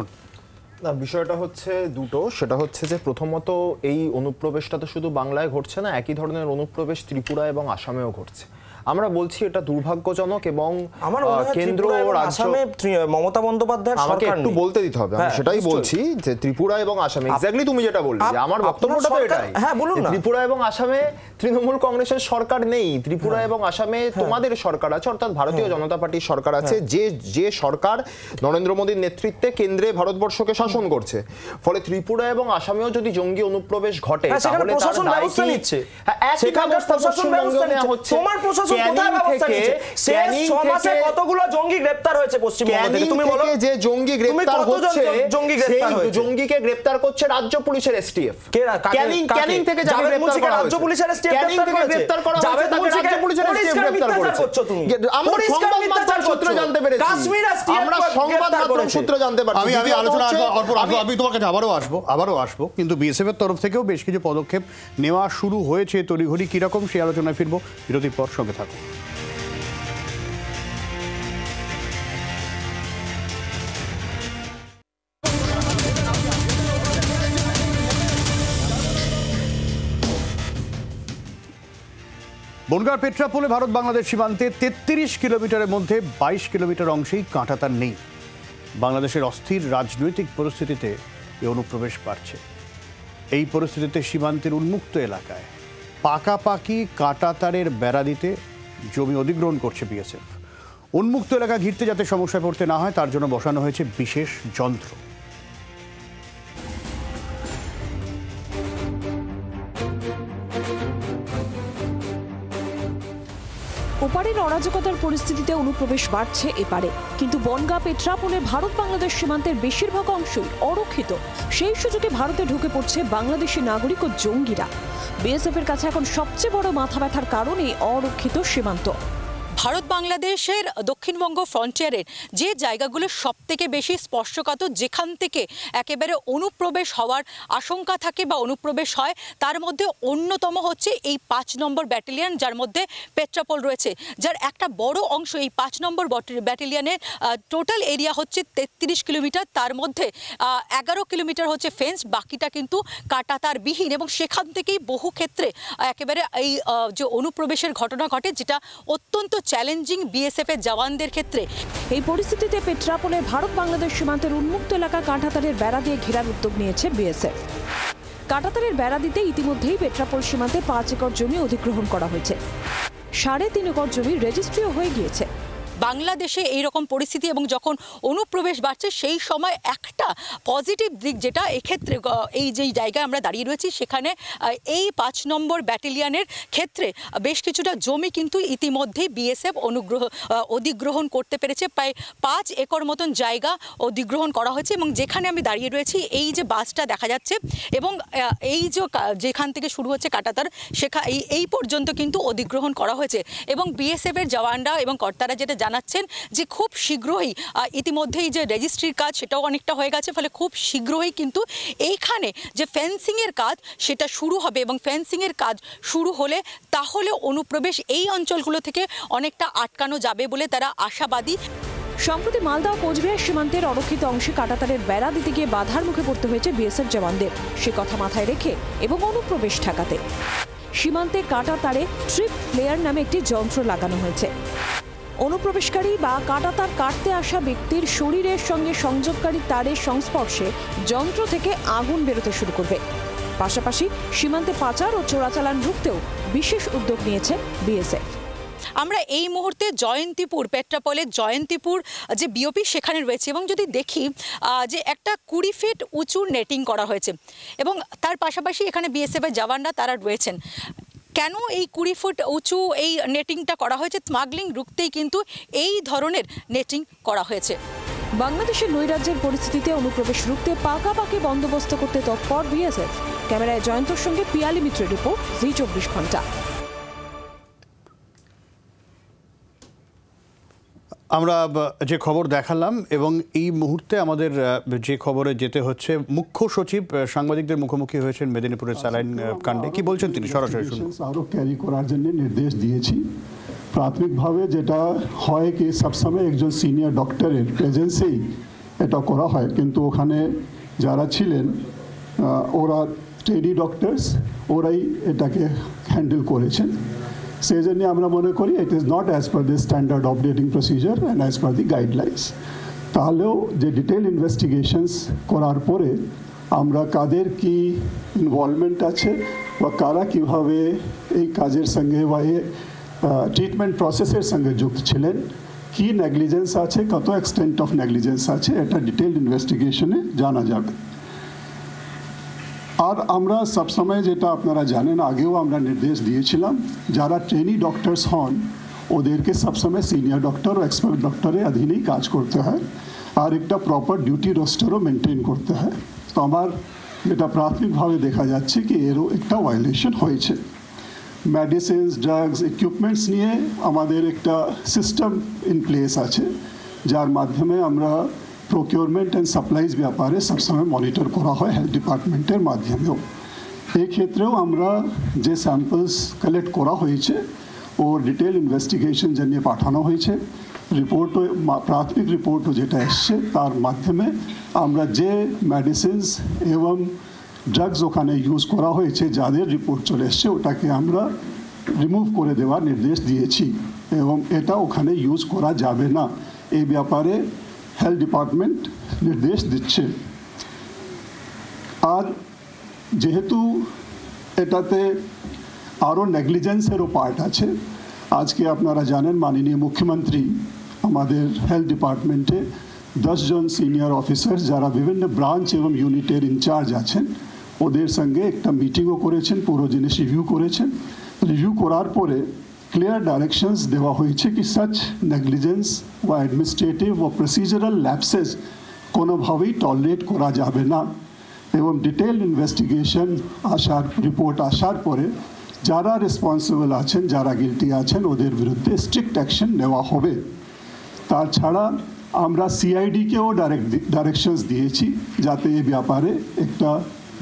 না, বিষয়টা হচ্ছে দুটো। সেটা হচ্ছে যে প্রথমত এই অনুপ্রবেশটা তো শুধু বাংলায় ঘটছে না, একই ধরনের অনুপ্রবেশ ত্রিপুরা এবং আসামেও ঘটছে। আমরা বলছি এটা দুর্ভাগ্যজনক, এবং কেন্দ্র ও রাজ্য, মমতা বন্দ্যোপাধ্যায়ের আমাকে একটু বলতে দিতে হবে, আমি সেটাই বলছি যে ত্রিপুরা এবং আসামে এক্স্যাক্টলি তুমি যেটা বললে, আমার বক্তব্যটা তো এটাই। হ্যাঁ, বলুন না। ত্রিপুরা এবং আসামে তৃণমূল কংগ্রেসের সরকার নেই, ত্রিপুরা এবং আসামে তোমাদের সরকার আছে, অর্থাৎ ভারতীয় জনতা পার্টির সরকার আছে, যে সরকার নরেন্দ্র মোদীর নেতৃত্বে কেন্দ্রে ভারতবর্ষকে শাসন করছে। ফলে ত্রিপুরা এবং আসামেও যদি জঙ্গি অনুপ্রবেশ ঘটে তাহলে প্রশাসন ব্যবস্থা নিচ্ছে। তোমার প্রশাসন কোথায় ব্যবস্থা নিচ্ছে? শেষ 6 মাসে কতগুলো জঙ্গি গ্রেফতার হয়েছে পশ্চিমবঙ্গ থেকে? তুমি বলো। যে জঙ্গি গ্রেফতার হচ্ছে, জঙ্গিকে গ্রেফতার করছে রাজ্য পুলিশের এসটিএফ। ক্যানিং থেকে যাকে গ্রেফতার করা হয়েছে, রাজ্য পুলিশের এসটিএফ গ্রেফতার করা হয়েছে, রাজ্য পুলিশের এসটিএফ গ্রেফতার করেছে। আমরা সংবাদ মাধ্যম সূত্র জানতে পেরেছি, আমরা সংবাদ মাধ্যম সূত্র জানতে পারছি। আমি আলোচনা আমি তোমার কাছে আবারও আসবো, কিন্তু বিএসএফ এর তরফ থেকেও বেশ কিছু পদক্ষেপ নেওয়া শুরু হয়েছে। তড়িঘড়ি কিরকম সেই আলোচনায় ফিরবো, বিরতির পর সঙ্গে থাকো। বনগাঁর পেট্রাপোলে ভারত বাংলাদেশ সীমান্তে 33 কিলোমিটারের মধ্যে 22 কিলোমিটার অংশেই কাঁটাতার নেই। বাংলাদেশের অস্থির রাজনৈতিক পরিস্থিতিতে এই অনুপ্রবেশ বাড়ছে। এই পরিস্থিতিতে সীমান্তের উন্মুক্ত এলাকায় পাকাপাকি কাঁটাতারের বেড়া দিতে জমি অধিগ্রহণ করছে বিএসএফ। উন্মুক্ত এলাকা ঘিরতে যাতে সমস্যায় পড়তে না হয় তার জন্য বসানো হয়েছে বিশেষ যন্ত্র। ওপারের অরাজকতার পরিস্থিতিতে অনুপ্রবেশ বাড়ছে এপারে, কিন্তু বনগাঁ পেট্রাপোলে ভারত বাংলাদেশ সীমান্তের বেশিরভাগ অংশই অরক্ষিত। সেই সুযোগে ভারতে ঢুকে পড়ছে বাংলাদেশি নাগরিক ও জঙ্গিরা। বিএসএফ এর কাছে এখন সবচেয়ে বড় মাথা ব্যথার কারণই অরক্ষিত সীমান্ত। ভারত বাংলাদেশের দক্ষিণবঙ্গ ফ্রন্টিয়ারের যে জায়গাগুলো সবথেকে বেশি স্পর্শকাতর, যেখান থেকে একেবারে অনুপ্রবেশ হওয়ার আশঙ্কা থাকে বা অনুপ্রবেশ হয়, তার মধ্যে অন্যতম হচ্ছে এই 5 নম্বর ব্যাটালিয়ন, যার মধ্যে পেট্রাপোল রয়েছে, যার একটা বড় অংশ এই 5 নম্বর ব্যাটালিয়নের টোটাল এরিয়া হচ্ছে 33 কিলোমিটার। তার মধ্যে 11 কিলোমিটার হচ্ছে ফেন্স, বাকিটা কিন্তু কাঁটাতারবিহীন, এবং সেখান থেকেই বহু ক্ষেত্রে একেবারে এই যে অনুপ্রবেশের ঘটনা ঘটে, যেটা অত্যন্ত চ্যালেঞ্জিং বিএসএফ এর জওয়ানদের ক্ষেত্রে। এই পরিস্থিতিতে পেট্রাপোলে ভারত বাংলাদেশ সীমান্তের উন্মুক্ত এলাকা কাঁটাতারের বেড়া দিয়ে ঘেরার উদ্যোগ নিয়েছে বিএসএফ। কাঁটাতারের বেড়া দিতে ইতিমধ্যেই পেট্রাপোল সীমান্তে 5 একর জমি অধিগ্রহণ করা হয়েছে। 3.5 একর জমি রেজিস্ট্রিও হয়ে গিয়েছে। বাংলাদেশে এইরকম পরিস্থিতি এবং যখন অনুপ্রবেশ বাড়ছে, সেই সময় একটা পজিটিভ দিক যেটা এক্ষেত্রে এই যে জায়গায় আমরা দাঁড়িয়ে রয়েছি, সেখানে এই 5 নম্বর ব্যাটালিয়নের ক্ষেত্রে বেশ কিছুটা জমি কিন্তু ইতিমধ্যেই বিএসএফ অধিগ্রহণ করতে পেরেছে। প্রায় 5 একর মতন জায়গা অধিগ্রহণ করা হয়েছে, এবং যেখানে আমি দাঁড়িয়ে রয়েছি এই যে বাসটা দেখা যাচ্ছে, এবং এই যে যেখান থেকে শুরু হচ্ছে কাঁটাতার, এই পর্যন্ত কিন্তু অধিগ্রহণ করা হয়েছে। এবং বিএসএফ এর জওয়ানরা এবং কর্তারা যেটা জানাচ্ছেন যে খুব শীঘ্রই ইতিমধ্যেই যে রেজিস্ট্রির কাজ সেটাও অনেকটা হয়ে গেছে, ফলে খুব শীঘ্রই কিন্তু এইখানে যে ফেন্সিংয়ের কাজ সেটা শুরু হবে এবং ফেন্সিংয়ের কাজ শুরু হলে তাহলে অনুপ্রবেশ এই অঞ্চলগুলো থেকে অনেকটা আটকানো যাবে বলে তারা আশাবাদী। সম্প্রতি মালদা ও কোচবিহার সীমান্তের অরক্ষিত অংশে কাঁটাতারের বেড়া দিতে গিয়ে বাধার মুখে পড়তে হয়েছে বিএসএফ জওয়ানদের, সে কথা মাথায় রেখে এবং অনুপ্রবেশ ঠেকাতে সীমান্তে কাঁটাতারে ট্রিপ প্লেয়ার নামে একটি যন্ত্র লাগানো হয়েছে। অনুপ্রবেশকারী বা কাঁটাতার কাটতে আসা ব্যক্তির শরীরের সঙ্গে সংযোগকারী তারের সংস্পর্শে যন্ত্র থেকে আগুন বেরোতে শুরু করবে। পাশাপাশি সীমান্তে পাচার ও চোরাচালান রুখতেও বিশেষ উদ্যোগ নিয়েছে বিএসএফ। আমরা এই মুহূর্তে জয়ন্তীপুর, পেট্রাপোলের জয়ন্তীপুর যে বিওপি সেখানে রয়েছে এবং যদি দেখি যে একটা 20 ফিট উঁচু নেটিং করা হয়েছে এবং তার পাশাপাশি এখানে বিএসএফের জওয়ানরা তারা রয়েছেন। কেন এই 20 ফুট উঁচু এই নেটিংটা করা হয়েছে? স্মাগলিং রুখতেই কিন্তু এই ধরনের নেটিং করা হয়েছে। বাংলাদেশের নৈরাজ্যের পরিস্থিতিতে অনুপ্রবেশ রুখতে পাকাপাকি বন্দোবস্ত করতে তৎপর বিএসএফ। ক্যামেরায় জয়ন্তর সঙ্গে পিয়ালি মিত্রের রিপোর্ট, জি24 ঘন্টা। আমরা যে খবর দেখালাম এবং এই মুহূর্তে আমাদের যে খবরে যেতে হচ্ছে, মুখ্য সচিব সাংবাদিকদের মুখোমুখি হয়েছেন মেদিনীপুরের স্যালাইন কাণ্ডে। কি বলছেন তিনি, সরাসরি শুনুন। আরো ক্যারি করার জন্য নির্দেশ দিয়েছি। প্রাথমিকভাবে যেটা হয় কি সবসময় একজন সিনিয়র ডক্টরের প্রেজেন্সেই এটা করা হয়, কিন্তু ওখানে যারা ছিলেন ওরা ট্রেনি ডক্টরস, ওরাই এটাকে হ্যান্ডেল করেছেন। সেই জন্য আমরা মনে করি it is not as per the standard operating procedure and as per the guidelines. তাহলেও যে ডিটেল ইনভেস্টিগেশনস করার পরে আমরা কাদের কি ইনভলভমেন্ট আছে বা কারা কীভাবে এই কাজের সঙ্গে বা ট্রিটমেন্ট প্রসেসের সঙ্গে যুক্ত ছিলেন, কি নেগলিজেন্স আছে, কত এক্সটেন্ট অফ নেগলিজেন্স আছে, এটা ডিটেল ইনভেস্টিগেশনে জানা যাবে। আর আমরা সবসময় যেটা আপনারা জানেন, আগেও আমরা নির্দেশ দিয়েছিলাম যারা ট্রেনি ডক্টরস হন ওদেরকে সবসময় সিনিয়র ডক্টর ও এক্সপার্ট ডক্টরের অধীনেই কাজ করতে হয় আর একটা প্রপার ডিউটি রোস্টারও মেনটেন করতে হয়। তো আমার যেটা প্রাথমিকভাবে দেখা যাচ্ছে কি এরও একটা ভায়োলেশন হয়েছে। মেডিসিনস, ড্রাগস, ইকুইপমেন্টস নিয়ে আমাদের একটা সিস্টেম ইন প্লেস আছে যার মাধ্যমে আমরা প্রকিউরমেন্ট অ্যান্ড সাপ্লাইজ ব্যাপারে সবসময় মনিটর করা হয় হেলথ ডিপার্টমেন্টের মাধ্যমেও। এই ক্ষেত্রেও আমরা যে স্যাম্পলস কালেক্ট করা হয়েছে ও ডিটেল ইনভেস্টিগেশন জানিয়ে পাঠানো হয়েছে। রিপোর্টও, প্রাথমিক রিপোর্টও যেটা এসছে তার মাধ্যমে আমরা যে মেডিসিনস এবং ড্রাগস ওখানে ইউজ করা হয়েছে যাদের রিপোর্ট চলে এসছে ওটাকে আমরা রিমুভ করে দেওয়ার নির্দেশ দিয়েছি এবং এটা ওখানে ইউজ করা যাবে না, এই ব্যাপারে হেলথ ডিপার্টমেন্ট নির্দেশ দিচ্ছে। আর যেহেতু এটাতে আরও নেগলিজেন্সেরও পার্ট আছে, আজকে আপনারা জানেন মাননীয় মুখ্যমন্ত্রী আমাদের হেলথ ডিপার্টমেন্টে 10 জন সিনিয়র অফিসার যারা বিভিন্ন ব্রাঞ্চ এবং ইউনিটের ইনচার্জ আছেন ওদের সঙ্গে একটা মিটিংও করেছেন, পুরো জিনিস রিভিউ করেছেন। রিভিউ করার পরে ক্লিয়ার ডাইরেকশনস দেওয়া হয়েছে কি সাচ নেগলিজেন্স বা অ্যাডমিনিস্ট্রেটিভ ও প্রসিজারাল ল্যাপসেস কোনোভাবেই টলারেট করা যাবে না এবং ডিটেল ইনভেস্টিগেশন রিপোর্ট আসার পরে যারা রেসপন্সিবল আছেন, যারা গিলটি আছেন ওদের বিরুদ্ধে স্ট্রিক্ট অ্যাকশন নেওয়া হবে। তাছাড়া আমরা সিআইডিকেও ডাইরেকশনস দিয়েছি যাতে এই ব্যাপারে একটা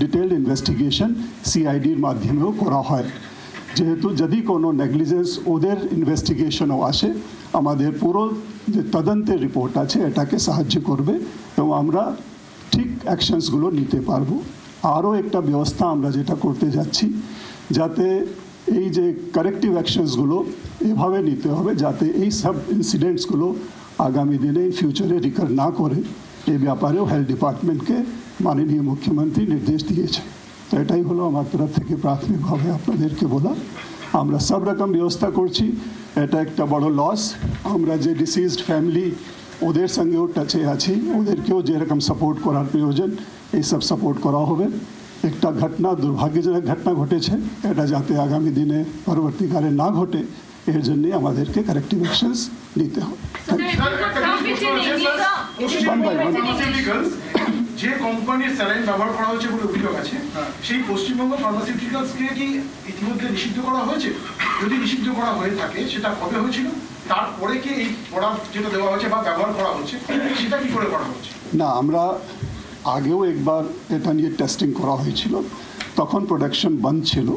ডিটেল ইনভেস্টিগেশন সিআইডির মাধ্যমেও করা হয়। যেহেতু যদি কোনো নেগলিজেন্স ওদের ইনভেস্টিগেশনও আসে আমাদের পুরো যে তদন্তের রিপোর্ট আছে এটাকে সাহায্য করবে এবং আমরা ঠিক অ্যাকশনসগুলো নিতে পারবো। আরও একটা ব্যবস্থা আমরা যেটা করতে যাচ্ছি যাতে এই যে কারেক্টিভ অ্যাকশনসগুলো এভাবে নিতে হবে যাতে এই সব ইনসিডেন্টসগুলো আগামী দিনে ফিউচারে রিকার না করে, এই ব্যাপারেও হেলথ ডিপার্টমেন্টকে মাননীয় মুখ্যমন্ত্রী নির্দেশ দিয়েছে। তো এটাই হলো আমার তরফ থেকে প্রাথমিকভাবে আপনাদেরকে বলা। আমরা সব রকম ব্যবস্থা করছি, এটা একটা বড় লস। আমরা যে ডিসিজড ফ্যামিলি ওদের সঙ্গেও টাচে আছি, ওদেরকেও যেরকম সাপোর্ট করার প্রয়োজন এইসব সাপোর্ট করা হবে। একটা ঘটনা, দুর্ভাগ্যজনক ঘটনা ঘটেছে, এটা যাতে আগামী দিনে পরবর্তীকালে না ঘটে এর জন্যে আমাদেরকে কারেক্টিভ অ্যাকশনস নিতে হবে। যে কোম্পানির স্যালাইন ব্যবহার করা হয়েছে বলে অভিযোগ আছে, সেই পশ্চিমবঙ্গ ফার্মাসিউটিক্যালসকে কি ইতিমধ্যে নিষিদ্ধ করা হয়েছে? যদি নিষিদ্ধ করা হয়ে থাকে সেটা কবে হয়েছিল তারপরে কি এই প্রোডাক্ট যেটা দেওয়া হচ্ছে বা ব্যবহার করা হচ্ছে সেটা কি করে করা হচ্ছে? না, আমরা আগেও একবার এটা নিয়ে টেস্টিং করা হয়েছিল, তখন প্রোডাকশন বন্ধ ছিল।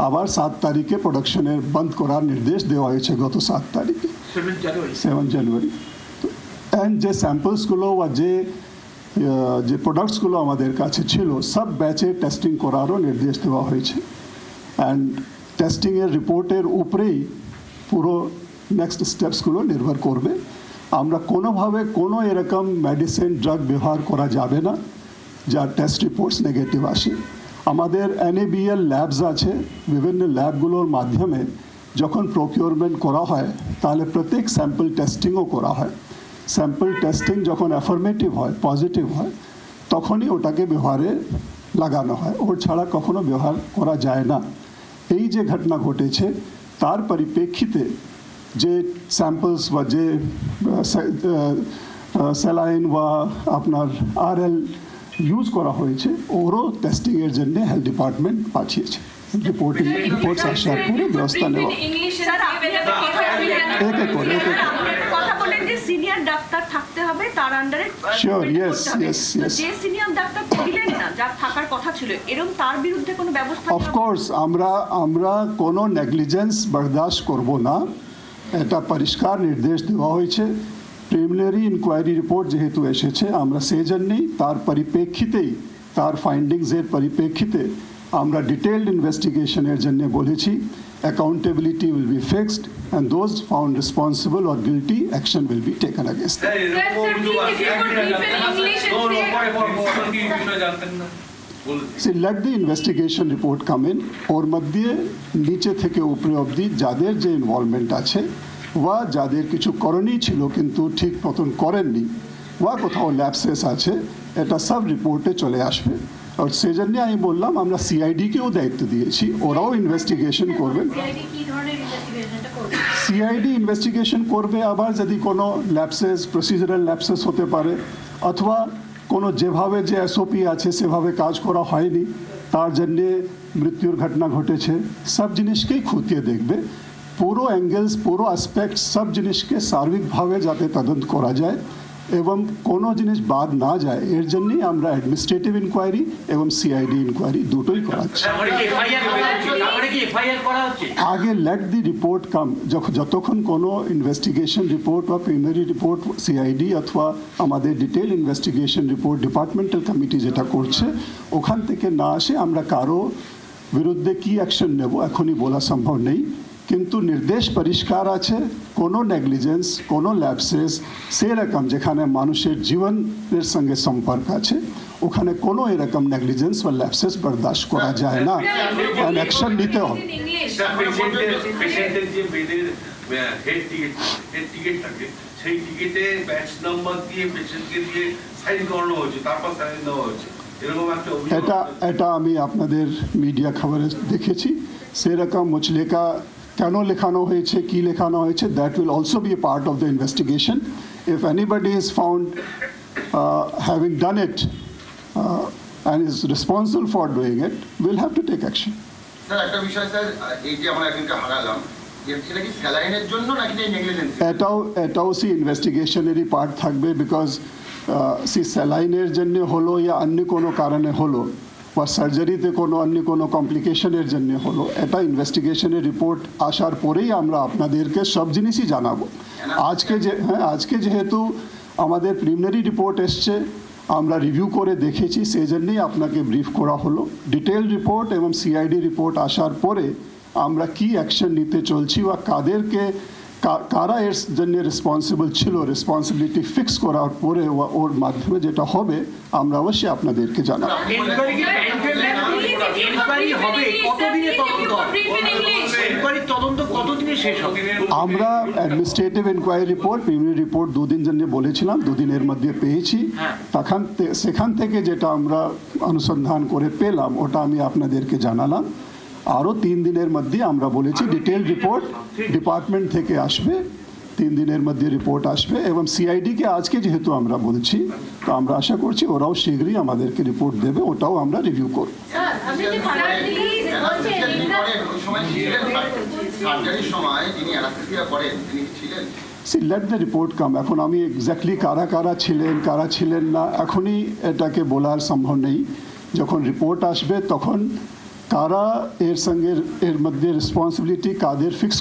আবার 7 তারিখে প্রোডাকশনের বন্ধ করার নির্দেশ দেওয়া হয়েছে, গত 7 তারিখে 7 জানুয়ারি। অ্যান্ড যে স্যাম্পলসগুলো বা যে প্রোডাক্টসগুলো আমাদের কাছে ছিল সব ব্যাচে টেস্টিং করারও নির্দেশ দেওয়া হয়েছে। অ্যান্ড টেস্টিংয়ের রিপোর্টের উপরেই পুরো নেক্সট স্টেপসগুলো নির্ভর করবে। আমরা কোনোভাবে কোনো এরকম মেডিসিন ড্রাগ ব্যবহার করা যাবে না যার টেস্ট রিপোর্টস নেগেটিভ আসে। আমাদের NABL ল্যাবস আছে, বিভিন্ন ল্যাবগুলোর মাধ্যমে যখন প্রকিউরমেন্ট করা হয় তাহলে প্রত্যেক স্যাম্পল টেস্টিংও করা হয়। স্যাম্পল টেস্টিং যখন অ্যাফার্মেটিভ হয়, পজিটিভ হয়, তখনই ওটাকে ব্যবহারে লাগানো হয়, ওর ছাড়া কখনো ব্যবহার করা যায় না। এই যে ঘটনা ঘটেছে তার পরিপ্রেক্ষিতে যে স্যাম্পলস বা যে স্যালাইন বা আপনার RL ইউজ করা হয়েছে ওরও টেস্টিংয়ের জন্য হেলথ ডিপার্টমেন্ট পাঠিয়েছে। রিপোর্টস আসার পরে ব্যবস্থা নেওয়া। এক এক করে কথা বলেন যে সিনিয়র ডাক্তার থাকতে হবে তার আন্ডারে। Sure, yes yes yes. যে সিনিয়র ডাক্তার ছিলেন না, যার থাকার কথা ছিল, এরকম তার বিরুদ্ধে কোনো ব্যবস্থা? অফকোর্স আমরা কোনো নেগলিজেন্স বরদাস্ত করব না, এটা পরিষ্কার নির্দেশ দেওয়া হয়েছে। প্রিলিমিনারি ইনকোয়ারি রিপোর্ট যেহেতু এসেছে, আমরা সেই জন্যেই তার পরিপ্রেক্ষিতেই, তার ফাইন্ডিংসের পরিপ্রেক্ষিতে আমরা ডিটেইলড ইনভেস্টিগেশনের জন্য বলেছি accountability will be fixed and those found responsible or guilty action will be taken against them. See, let the investigation report come in. ওর মধ্যে নিচে থেকে উপরে অবধি যাদের যে ইনভলভমেন্ট আছে বা যাদের কিছু করণীয় ছিল কিন্তু ঠিক মতন করেননি বা কোথাও ল্যাপসেস আছে, এটা সব রিপোর্টে চলে আসবে। আর সেই জন্যে আমি বললাম আমরা CID-কেও দায়িত্ব দিয়েছি, ওরাও ইনভেস্টিগেশন করবেন। CID ইনভেস্টিগেশন করবে, আবার যদি কোনো ল্যাপসেস, প্রসিজারাল ল্যাপসেস হতে পারে, অথবা কোনো যেভাবে যে SOP আছে সেভাবে কাজ করা হয়নি, তার জন্যে মৃত্যুর ঘটনা ঘটেছে, সব জিনিসকেই খতিয়ে দেখবে। পুরো অ্যাঙ্গেলস, পুরো অ্যাসপেক্ট, সব জিনিসকে সার্বিকভাবে যাতে তদন্ত করা যায় এবং কোনো জিনিস বাদ না যায়, এর জন্যই আমরা অ্যাডমিনিস্ট্রেটিভ ইনকোয়ারি এবং CID ইনকোয়ারি দুটোই করাচ্ছি। আগে লেট দি রিপোর্ট কাম, যতক্ষণ কোনো ইনভেস্টিগেশন রিপোর্ট বা প্রিলিমিনারি রিপোর্ট CID অথবা আমাদের detail investigation report departmental committee যেটা করছে ওখান থেকে না আসে, আমরা কারো বিরুদ্ধে কি অ্যাকশন নেব এখনই বলা সম্ভব নেই। কিন্তু নির্দেশ পরিষ্কার আছে, কোনো নেগলিজেন্স, কোনো ল্যাপসেস সেরকম যেখানে মানুষের জীবনের সঙ্গে সম্পর্ক আছে ওখানে কোনো এরকম নেগলিজেন্স বা ল্যাপসেস বরদাস্ত করা যায় না, অ্যাকশন নিতে হবে। সেই টিকিটে ব্যাচ নাম্বার দিয়ে পেশেন্টকে দিয়ে সাইন করানো হয়েছে, তারপর সাইন দেওয়া হয়েছে, এরকম একটা এটা আমি আপনাদের মিডিয়া খবরে দেখেছি। সেরকম মুচলেকা কেন লেখানো হয়েছে, কি লেখানো হয়েছে, that will also B A part of the investigation. If anybody is found having done it and is responsible for doing it, we'll have to take action. Sir একটা বিষয় স্যার, এই যে আমরা একজনকে হারালাম, এটা কি স্যালাইনের জন্য নাকি নেগলিজেন্স? এটাও সি ইনভেস্টিগেশনেরই পার্ট থাকবে, বিকজ সি স্যালাইনের জন্য হলো ইয়া অন্য কোনো কারণে হলো বা সার্জারিতে কোনো অন্য কোনো কমপ্লিকেশনের জন্য হলো, এটা ইনভেস্টিগেশনের রিপোর্ট আসার পরেই আমরা আপনাদেরকে সব জিনিসই জানাবো। আজকে যেহেতু আমাদের প্রিলিমিনারি রিপোর্ট এসছে, আমরা রিভিউ করে দেখেছি, সেই জন্যই আপনাকে ব্রিফ করা হলো। ডিটেল রিপোর্ট এবং CID রিপোর্ট আসার পরে আমরা কি অ্যাকশন নিতে চলছি বা কারা এর জন্য রেসপন্সিবল ছিল, রেসপন্সিবিলিটি ফিক্স করার পরে ওর মাধ্যমে যেটা হবে আমরা অবশ্যই আপনাদেরকে জানাবো। আমরা administrative inquiry report, preliminary report 2 দিন জন্য বলেছিলাম, 2 দিনের মধ্যে পেয়েছি। সেখান থেকে যেটা আমরা অনুসন্ধান করে পেলাম ওটা আমি আপনাদেরকে জানালাম। আরও 3 দিনের মধ্যে আমরা বলেছি ডিটেল রিপোর্ট ডিপার্টমেন্ট থেকে আসবে, 3 দিনের মধ্যে রিপোর্ট আসবে। এবং CID-কে আজকে যেহেতু আমরা বলছি, তো আমরা আশা করছি ওরাও শীঘ্রই আমাদেরকে রিপোর্ট দেবে, ওটাও আমরা রিভিউ করব। সার্জারির সময় যিনি অ্যানাস্থেসিয়া করেন তিনি কি ছিলেন? সি লেট দ্য রিপোর্ট কাম। এখন আমি এক্স্যাক্টলি কারা কারা ছিলেন না এখনই এটাকে বলার সম্ভব নেই। যখন রিপোর্ট আসবে তখন কারা এর মধ্যে রেসপন্সিবিলিটি কাদের ফিক্স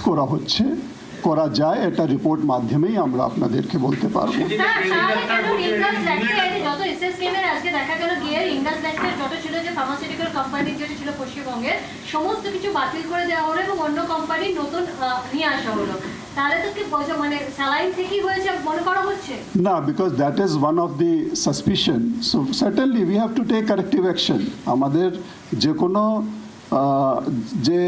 করা যায় এটা রিপোর্ট মাধ্যমেই আমরা আপনাদেরকে বলতে পারবো। যত এসএসকেএমের আজকে দেখা গেল গিয়ার ইন্ডাস ল্যাক্টের যত ছিল যে ফার্মাসিউটিক্যাল কোম্পানি যেটা ছিল পশ্চিমবঙ্গের সমস্ত কিছু বাতিল করে দেওয়া হলো এবং অন্য কোম্পানি নতুন নিয়ে আসা হলো। তাহলে তো কি মানে স্যালাইন থেকেই হয়েছে মনে করা হচ্ছে না, because that is one of the suspicion. So certainly we have to take corrective action. আমাদের যে কোনো যে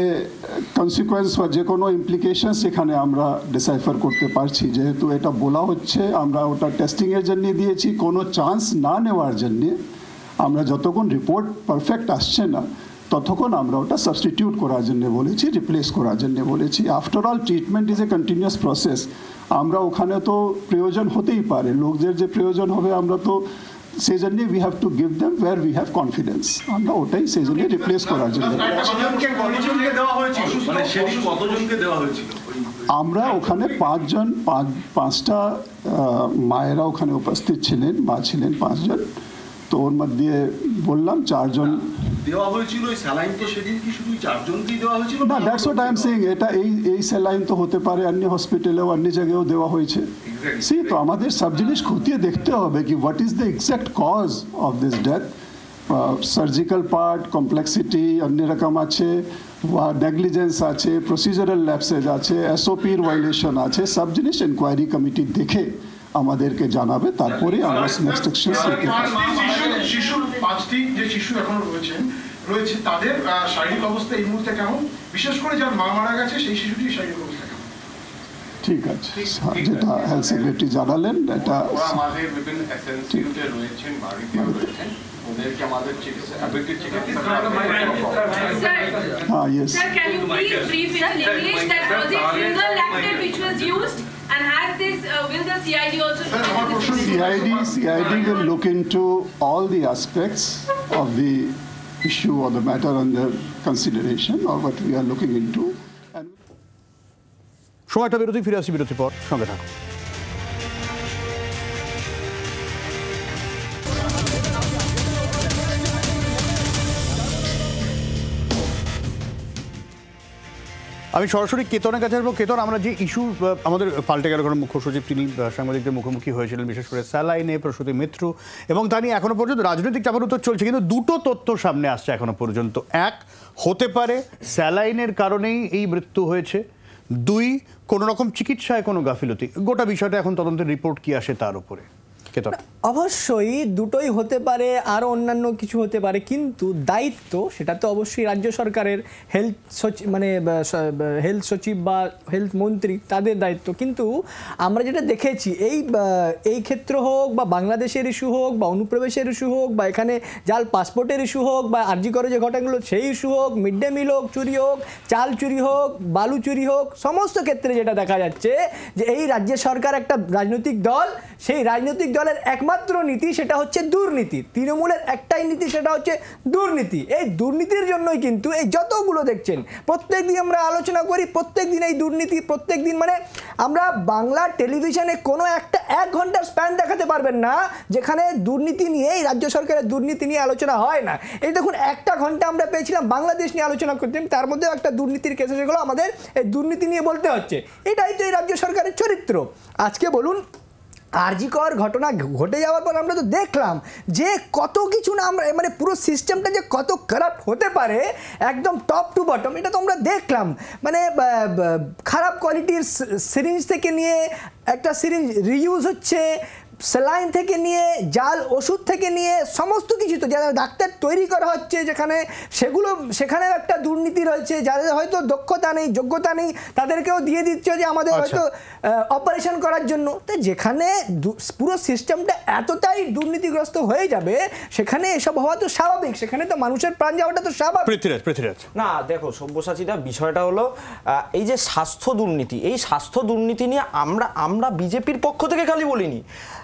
কনসিকুয়েন্স বা যে কোনো ইমপ্লিকেশনস এখানে আমরা ডিসাইফার করতে পারছি। যেহেতু এটা বলা হচ্ছে আমরা ওটা টেস্টিংয়ের জন্য দিয়েছি, কোনো চান্স না নেওয়ার জন্যে আমরা যতক্ষণ রিপোর্ট পারফেক্ট আসছে না ততক্ষণ আমরা ওটা সাবস্টিটিউট করার জন্য বলেছি, রিপ্লেস করার জন্য বলেছি। After all treatment is a continuous process. আমরা ওখানে তো প্রয়োজন হতেই পারে, লোকদের যে প্রয়োজন হবে আমরা তো সেই জন্য we have to give them where we have confidence. আমরা ওটাই সেই জন্য রিপ্লেস করার জন্য আমরা ওখানে পাঁচটা মায়েরা ওখানে উপস্থিত ছিলেন, মা ছিলেন 5 জন। তো ওর মধ্যে বললাম 4 জন দেওয়া হয়েছিল। এই স্যালাইন তো সেদিন কি শুধু 4 জনকেই দেওয়া হয়েছিল? না, that's what I am saying. এটা এই স্যালাইন তো হতে পারে অন্য হসপিটালেও অন্য জায়গায়ও দেওয়া হয়েছে। সি তো আমাদের সব জিনিস খতিয়ে দেখতে হবে কি what is the exact cause of this death. Surgical part complexity অন্য রকম আছে, নেগলিজেন্স আছে, প্রসিজারাল ল্যাপসেজ আছে, এসওপির ভায়োলেশন আছে। সব জিনিস ইনকোয়ারি কমিটি দেখে আমাদেরকে জানাবে, তারপরে আমরা নেক্সট অ্যাকশন নিতে পারব। শিশুর 5টি যে শিশু এখনো রয়েছে তাদের শারীরিক অবস্থা এই মুহূর্তে কেমন? বিশেষ করে যার মা মারা গেছে সেই শিশুটির শারীরিক অবস্থা কেমন? ঠিক আছে, যেটা হেলথ সেক্রেটারি জানালেন এটা আমাদের বিভিন্ন এসএনসিউতে রয়েছেন, বাড়িতেও রয়েছেন, ওদেরকে আমাদের চিকিৎসা হ্যাঁ, yes. Sir, can you please brief in English that was it single lactate which was used? And has this, will the CID also CID will look into all the aspects of the issue or the matter under consideration or what we are looking into. সময়টা বিরতি, ফিরে আসি বিরতির পর, সঙ্গে থাকুন। আমি সরাসরি কেতনের কাছে আসবো। কেতন, আমরা যে ইস্যু আমাদের পাল্টে গেল, কারণ মুখ্য সচিব তিনি সাংবাদিকদের মুখোমুখি হয়েছিলেন, বিশেষ করে স্যালাইনে, প্রসূতি মৃত্যু, এবং তা নিয়ে এখনো পর্যন্ত রাজনৈতিক চাপানুতর চলছে। কিন্তু দুটো তথ্য সামনে আসছে এখনো পর্যন্ত। এক, হতে পারে স্যালাইনের কারণেই এই মৃত্যু হয়েছে। 2, কোনো রকম চিকিৎসায় কোনো গাফিলতি। গোটা বিষয়টা এখন তদন্তের রিপোর্ট কি আসে তার উপরে। অবশ্যই দুটোই হতে পারে, আরও অন্যান্য কিছু হতে পারে, কিন্তু দায়িত্ব সেটা তো অবশ্যই রাজ্য সরকারের, হেলথ সচিব বা হেলথ মন্ত্রী, তাদের দায়িত্ব। কিন্তু আমরা যেটা দেখেছি এই ক্ষেত্র হোক বা বাংলাদেশের ইস্যু হোক বা অনুপ্রবেশের ইস্যু হোক বা এখানে জাল পাসপোর্টের ইস্যু হোক বা আরজি করে যে ঘটনাগুলো সেই ইস্যু হোক, মিড ডে মিল হোক চুরি হোক, চাল চুরি হোক, বালু চুরি হোক, সমস্ত ক্ষেত্রে যেটা দেখা যাচ্ছে যে এই রাজ্য সরকার একটা রাজনৈতিক দল, সেই রাজনৈতিক দলের একমাত্র নীতি সেটা হচ্ছে দুর্নীতি। তৃণমূলের একটাই নীতি, সেটা হচ্ছে দুর্নীতি। এই দুর্নীতির জন্যই কিন্তু এই যতগুলো দেখছেন প্রত্যেক দিন আমরা আলোচনা করি, প্রত্যেক দিন এই দুর্নীতি, প্রত্যেক দিন মানে আমরা বাংলা টেলিভিশনে কোনো একটা 1 ঘন্টার স্প্যান দেখাতে পারবেন না যেখানে দুর্নীতি নিয়ে, এই রাজ্য সরকারের দুর্নীতি নিয়ে আলোচনা হয় না। এই দেখুন 1 ঘন্টা আমরা পেয়েছিলাম বাংলাদেশ নিয়ে আলোচনা করতে, তার মধ্যেও একটা দুর্নীতির কেস যেগুলো আমাদের এই দুর্নীতি নিয়ে বলতে হচ্ছে। এটাই তো এই রাজ্য সরকারের চরিত্র। আজকে বলুন আরজি কর ঘটনা ঘটে যাওয়ার পর আমরা তো দেখলাম যে কত কিছু না, আমরা মানে পুরো সিস্টেমটা যে কত খারাপ হতে পারে একদম টপ টু বটম, এটা তো আমরা দেখলাম। মানে খারাপ কোয়ালিটির সিরিঞ্জ থেকে নিয়ে একটা সিরিঞ্জ রিইউজ হচ্ছে, স্যালাইন থেকে নিয়ে জাল ওষুধ থেকে নিয়ে সমস্ত কিছু তো যারা ডাক্তার তৈরি করা হচ্ছে সেখানেও একটা দুর্নীতি রয়েছে। যাদের হয়তো দক্ষতা নেই, যোগ্যতা নেই, তাদেরকেও দিয়ে দিচ্ছে যে আমাদের হয়তো অপারেশন করার জন্য। তো যেখানে পুরো সিস্টেমটা এতটাই দুর্নীতিগ্রস্ত হয়ে যাবে সেখানে এসব হওয়া তো স্বাভাবিক, সেখানে তো মানুষের প্রাণ যাওয়াটা তো স্বাভাবিক। পৃথ্বীরাজ না, দেখো সব্যসাচীদা, বিষয়টা হলো এই যে স্বাস্থ্য দুর্নীতি, এই স্বাস্থ্য দুর্নীতি নিয়ে আমরা বিজেপির পক্ষ থেকে খালি বলিনি,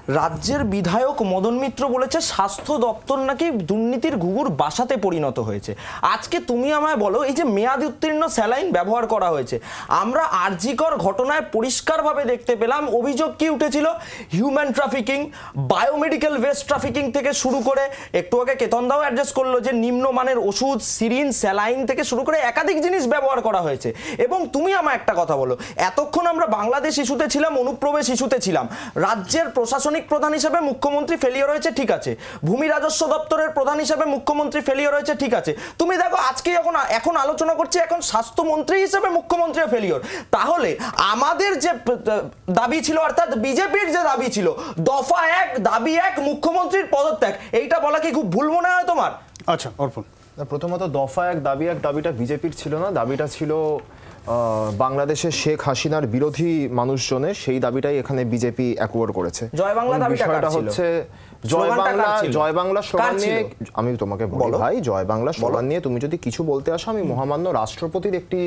রাজ্যের বিধায়ক মদন মিত্র বলেছে স্বাস্থ্য দপ্তর নাকি দুর্নীতির ঘুঘুর বাসাতে পরিণত হয়েছে। আজকে তুমি আমায় বলো, এই যে মেয়াদ উত্তীর্ণ স্যালাইন ব্যবহার করা হয়েছে, আমরা আরজিকর ঘটনায় পরিষ্কারভাবে দেখতে পেলাম অভিযোগ কি উঠেছিল, human trafficking, biomedical waste trafficking থেকে শুরু করে, একটু আগে কেতন দাও অ্যাড্রেস করলো যে নিম্নমানের ওষুধ, সিরিন, স্যালাইন থেকে শুরু করে একাধিক জিনিস ব্যবহার করা হয়েছে। এবং তুমি আমায় একটা কথা বলো, এতক্ষণ আমরা বাংলাদেশ ইস্যুতে ছিলাম, অনুপ্রবেশ ইস্যুতে ছিলাম, রাজ্যের প্রশাসনিক প্রধান হিসেবে মুখ্যমন্ত্রী ফেলিওর হয়েছে, ঠিক আছে, ভূমি রাজস্ব দপ্তরের প্রধান হিসেবে মুখ্যমন্ত্রী ফেলিওর হয়েছে, ঠিক আছে, তুমি দেখো আজকে এখন আলোচনা করছি এখন স্বাস্থ্যমন্ত্রী হিসেবে মুখ্যমন্ত্রী ফেলিওর। তাহলে আমাদের যে দাবি ছিল, অর্থাৎ বিজেপির যে দাবি ছিল, দফা 1 দাবি 1 মুখ্যমন্ত্রীর পদত্যাগ, এইটা বলা কি খুব ভুল মনে হয় তোমার? আচ্ছা অর্পণ, প্রথমত দফা 1 দাবি 1 দাবিটা বিজেপির ছিল না, দাবিটা ছিল বাংলাদেশের শেখ হাসিনার বিরোধী মানুষজনের, সেই দাবিটাই এখানে বিজেপি অ্যাকোয়ার্ড করেছে। জয় বাংলা দাবিটা হচ্ছে জয় বাংলা স্লোগান নিয়ে, আমি তোমাকে বলি ভাই, জয় বাংলা স্লোগান নিয়ে তুমি যদি কিছু বলতে আসো, আমি মহামান্য রাষ্ট্রপতির একটি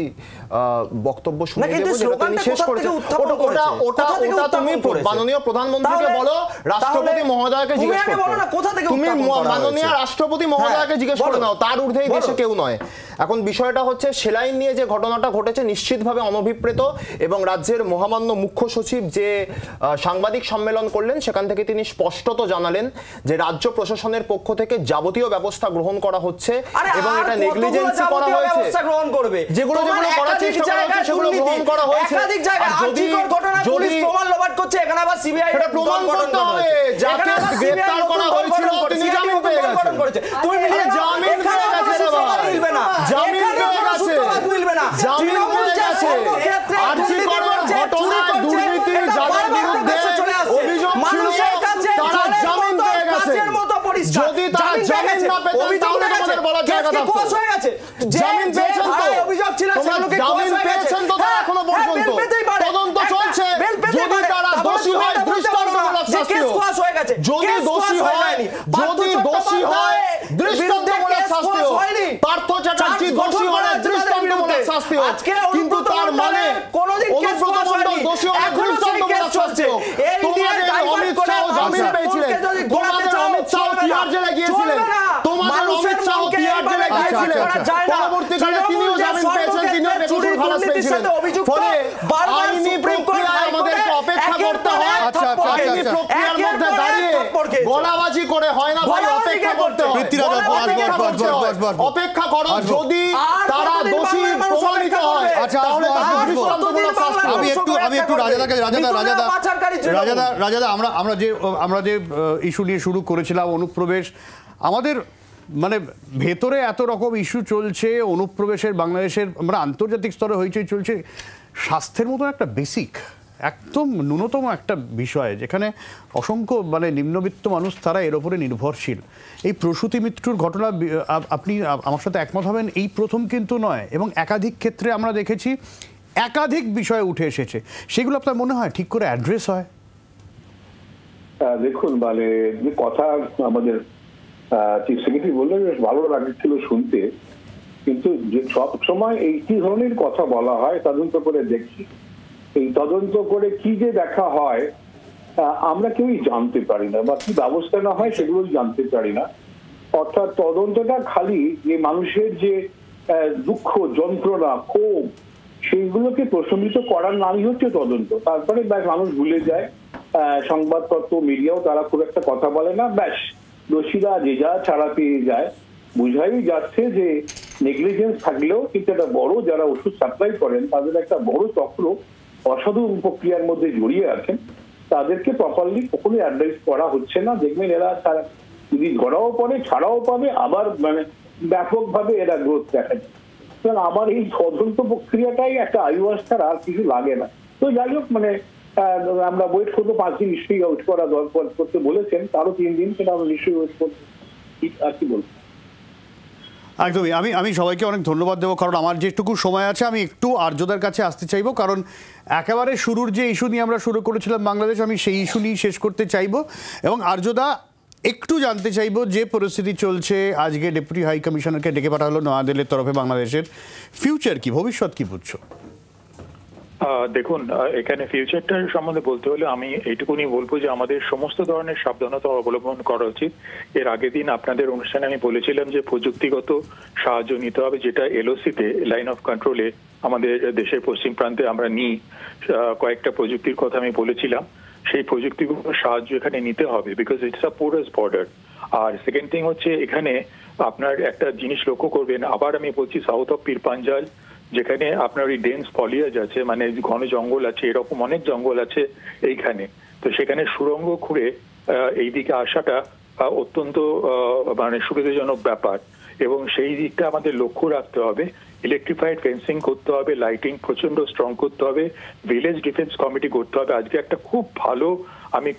বক্তব্য শুনে দেব যেটা তিনি শেষ করেছেন। ওটা তুমি মাননীয় প্রধানমন্ত্রীকে বলো, রাষ্ট্রপতি মহোদয়কে জিজ্ঞেস করতে, তুমি মাননীয় রাষ্ট্রপতি মহোদয়কে জিজ্ঞেস করে নাও, তার ঊর্ধ্বে এই দেশে কেউ নয়। এখন বিষয়টা হচ্ছে সেলাইন নিয়ে যে ঘটনাটা ঘটেছে নিশ্চিতভাবে অনভিপ্রেত, এবং রাজ্যের মহামান্য মুখ্য সচিব যে সাংবাদিক সম্মেলন করলেন সেখান থেকে তিনি স্পষ্টত জানালেন যে রাজ্য প্রশাসনের পক্ষ থেকে যাবতীয় ব্যবস্থা গ্রহণ করা হচ্ছে এবং এটা নেগলিজেন্সি করা হয়েছে, যেগুলো করার চেষ্টা করা হচ্ছে সেগুলো গ্রহণ করা হয়েছে। যদি প্রমাণ লোপাট করছে, এখানে আবার সিবিআই এটা প্রমাণ করতে হবে, যাকে গ্রেফতার করা হয়েছিল তিনি জামিন পেয়ে গেছেন, তুমি মিলিয়ে জামিন পেয়ে গেছে রে বাবা, জামিন পেয়ে গেছে, জামিন পেয়ে গেছে। আরজি করার ঘটনায় দুর্নীতির যাদের বিরুদ্ধে অভিযোগ ছিল তারা জামিন পেয়ে গেছে। যদি তারা জামিন না পেতেন তাহলে তোমাদের বলার জায়গা থাকতো। জামিন পেয়েছেন তো, জামিন পেয়েছেন তো তারা এখনো পর্যন্ত, তদন্ত চলছে, যদি তারা দোষী হয় দৃষ্টান্তমূলক শাস্তি হোক, যদি দোষী হয় দৃষ্টান্তমূলক শাস্তি হোক, পার্থ চ্যাটার্জি দোষী হলে দৃষ্টান্তমূলক শাস্তি হোক, কিন্তু তার মানে অনুব্রত মণ্ডল দোষী হলে দৃষ্টান্তমূলক শাস্তি হোক। তোমাদের অমিত শাহ জামিন পেয়েছিলেন, তোমাদের অমিত শাহ তিহার জেলে গিয়েছিলেন, তোমাদের অমিত শাহ তিহার জেলে গিয়েছিলেন, পরবর্তীকালে তিনিও জামিন পেয়েছেন, তিনিও বেকসুর খালাস পেয়েছিলেন। ফলে আইনি প্রক্রিয়ায় আমাদেরকে অপেক্ষা করতে হয়, আইনি প্রক্রিয়ার মধ্যে দাঁড়িয়ে গলাবাজি করে হয় না ভাই, অপেক্ষা করতে হয়, অপেক্ষা করো, যদি তারা দোষী প্রমাণিত হয় তাহলে দৃষ্টান্তমূলক শাস্তি। আমি একটু রাজাদা আমরা যে ইস্যু নিয়ে শুরু করেছিলাম অনুপ্রবেশ, আমাদের মানে ভেতরে এত রকম ইস্যু চলছে অনুপ্রবেশের, বাংলাদেশের আমরা আন্তর্জাতিক স্তরে হইচই চলছে, স্বাস্থ্যের মতো একটা বেসিক একদম ন্যূনতম একটা বিষয় যেখানে অসংখ্য মানে নিম্নবিত্ত মানুষ তারা এর ওপরে নির্ভরশীল। এই প্রসূতি মৃত্যুর ঘটনা আপনি আমার সাথে একমত হবেন, এই প্রথম কিন্তু নয়, এবং একাধিক ক্ষেত্রে আমরা দেখেছি একাধিক বিষয় উঠে এসেছে, সেগুলো আপনার মনে হয় ঠিক করে অ্যাড্রেস হয়? দেখুন, মানে যে কথা আমাদের চিফ সেক্রেটারি বললেন বেশ ভালো লাগছিল শুনতে, কিন্তু যে সব সময় এই কি ধরনের কথা বলা হয় তদন্ত করে দেখছি, এই তদন্ত করে কি যে দেখা হয় আমরা কেউই জানতে পারি না, বা কি ব্যবস্থা না হয় সেগুলোই জানতে পারি না। অর্থাৎ তদন্তটা খালি যে মানুষের যে দুঃখ, যন্ত্রণা, ক্ষোভ, সেইগুলোকে প্রশমিত করার নামই হচ্ছে তদন্ত। তারপরে ব্যাস মানুষ ভুলে যায়, সংবাদপত্র, মিডিয়াও তারা খুব একটা কথা বলে না, ব্যাস দোষীরা যে যা ছাড়া পেয়ে যায়। বুঝাই যাচ্ছে যে নেগলিজেন্স থাকলেও কিন্তু একটা বড়, যারা ওষুধ সাপ্লাই করেন তাদের একটা বড় চক্র অসাধু প্রক্রিয়ার মধ্যে জড়িয়ে আছেন, তাদেরকে প্রপারলি কখনোই অ্যাডভাইস করা হচ্ছে না। দেখবেন এরা যদি ধরাও পড়ে ছাড়াও পাবে, আবার মানে ব্যাপকভাবে এরা গ্রোথ দেখা যায়। আমার এই তদন্ত প্রক্রিয়াটাই একটা আইওয়াস ছাড়া আর কিছু লাগে না। তো যাই হোক, মানে আমরা ওয়েট করবো, 5 দিন নিশ্চয়ই ওয়েট করা দরকার করতে বলেছেন, তারও 3 দিন, সেটা আমরা নিশ্চয়ই ওয়েট করবো। আর কি বলবো, একদমই। আমি সবাইকে অনেক ধন্যবাদ দেবো, কারণ আমার যেটুকু সময় আছে আমি একটু আর্যদার কাছে আসতে চাইবো, কারণ একেবারে শুরুর যে ইস্যু নিয়ে আমরা শুরু করেছিলাম বাংলাদেশ, আমি সেই ইস্যু নিয়ে শেষ করতে চাইবো। এবং আর্যদা, একটু জানতে চাইবো যে পরিস্থিতি চলছে, আজকে ডেপুটি হাই কমিশনারকে ডেকে পাঠা হলো নয়াদিল্লির তরফে, বাংলাদেশের ফিউচার কি, ভবিষ্যৎ কি বুঝছো? দেখুন, এখানে ফিউচারটার সম্বন্ধে বলতে হলে আমি এইটুকুনি বলবো যে আমাদের সমস্ত ধরনের সাবধানতা অবলম্বন করা উচিত। এর আগের দিন আপনাদের অনুষ্ঠানে আমি বলেছিলাম যে প্রযুক্তিগত সাহায্য নিতে হবে, যেটা এলওসিতে লাইন অফ কন্ট্রোলে আমাদের দেশের পশ্চিম প্রান্তে আমরা নিই। কয়েকটা প্রযুক্তির কথা আমি বলেছিলাম, সেই প্রযুক্তিগুলোর সাহায্য এখানে নিতে হবে, because it's a porous border. আর সেকেন্ড থিং হচ্ছে, এখানে আপনার একটা জিনিস লক্ষ্য করবেন, আবার আমি বলছি সাউথ অফ পীরপাঞ্জাল, যেখানে আপনার ওই ডেন্স ফলিয়াজ আছে, মানে ঘন জঙ্গল আছে, এরকম অনেক জঙ্গল আছে এইখানে। তো সেখানে সুড়ঙ্গ খুঁড়ে এইদিকে আসাটা অত্যন্ত মানে সুবিধাজনক ব্যাপার, এবং সেই দিকটা আমাদের লক্ষ্য রাখতে হবে। ইলেকট্রিফাইড ফেন্সিং করতে হবে, লাইটিং প্রচন্ড স্ট্রং করতে হবে, ভিলেজ ডিফেন্স কমিটি করতে হবে। আজকে একটা খুব ভালো আমি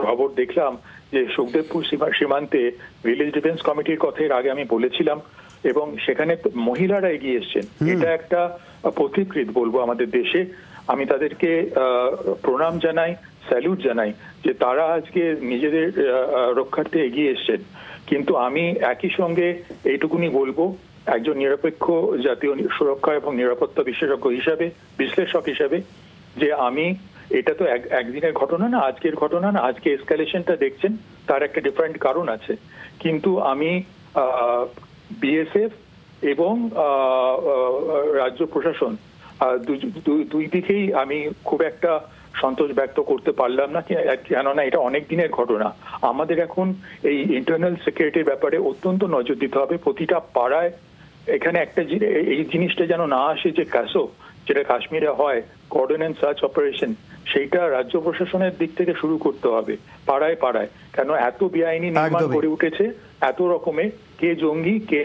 খবর দেখলাম যে সুখদেবপুর সীমান্তে ভিলেজ ডিফেন্স কমিটির কথা এর আগে আমি বলেছিলাম, এবং সেখানে মহিলারা এগিয়ে এসছেন। এটা একটা পথিকৃত বলবো আমাদের দেশে। আমি তাদেরকে প্রণাম জানাই, স্যালুট জানাই যে তারা আজকে নিজেদের রক্ষার্থে এগিয়ে এসছেন। কিন্তু আমি একই সঙ্গে এইটুকুনি বলবো, একজন নিরপেক্ষ জাতীয় সুরক্ষা এবং নিরাপত্তা বিশেষজ্ঞ হিসাবে, বিশ্লেষক হিসাবে, যে আমি এটা তো একদিনের ঘটনা না, আজকের ঘটনা না। আজকে এসকালেশনটা দেখছেন, তার একটা ডিফারেন্ট কারণ আছে। কিন্তু আমি বিএসএফ এবং রাজ্য প্রশাসন দুই দিকেই আমি খুব একটা সন্তোষ ব্যক্ত করতে পারলাম না, কেননা এটা অনেক দিনের ঘটনা। আমাদের এখন এই ইন্টারনাল সিকিউরিটির ব্যাপারে অত্যন্ত নজর দিতে হবে। প্রতিটা পাড়ায় এখানে একটা এই জিনিসটা যেন না আসে যে ক্যাসো, যেটা কাশ্মীরে হয়, কর্ডন অ্যান্ড সার্চ অপারেশন, সেইটা রাজ্য প্রশাসনের দিক থেকে শুরু করতে হবে পাড়ায় পাড়ায়। কেন এত বেআইনি নির্মাণ করে উঠেছে, এত রকমের, কে জঙ্গি কে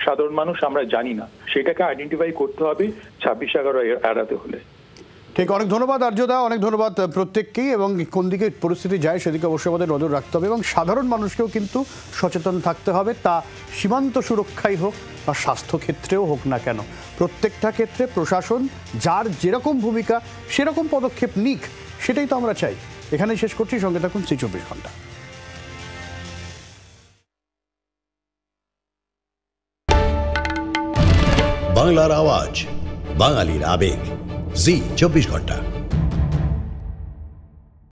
সাধারণ মানুষ আমরা জানি না, সেটাকে আইডেন্টিফাই করতে হবে 26/11 এড়াতে হলে। ঠিক, অনেক ধন্যবাদ আর্যদা, অনেক ধন্যবাদ প্রত্যেককেই। এবং কোন দিকে পরিস্থিতি যায় সেদিকে অবশ্যই আমাদের নজর রাখতে হবে, এবং সাধারণ মানুষকেও কিন্তু সচেতন থাকতে হবে। তা সীমান্ত সুরক্ষাই হোক বা স্বাস্থ্যক্ষেত্রেও হোক না কেন, প্রত্যেকটা ক্ষেত্রে প্রশাসন যার যেরকম ভূমিকা সেরকম পদক্ষেপ নিক, সেটাই তো আমরা চাই। এখানেই শেষ করছি, সঙ্গে থাকুন 24 ঘন্টা। বাংলার আওয়াজ, বাঙালির আবেগ, জি 24 ঘন্টা।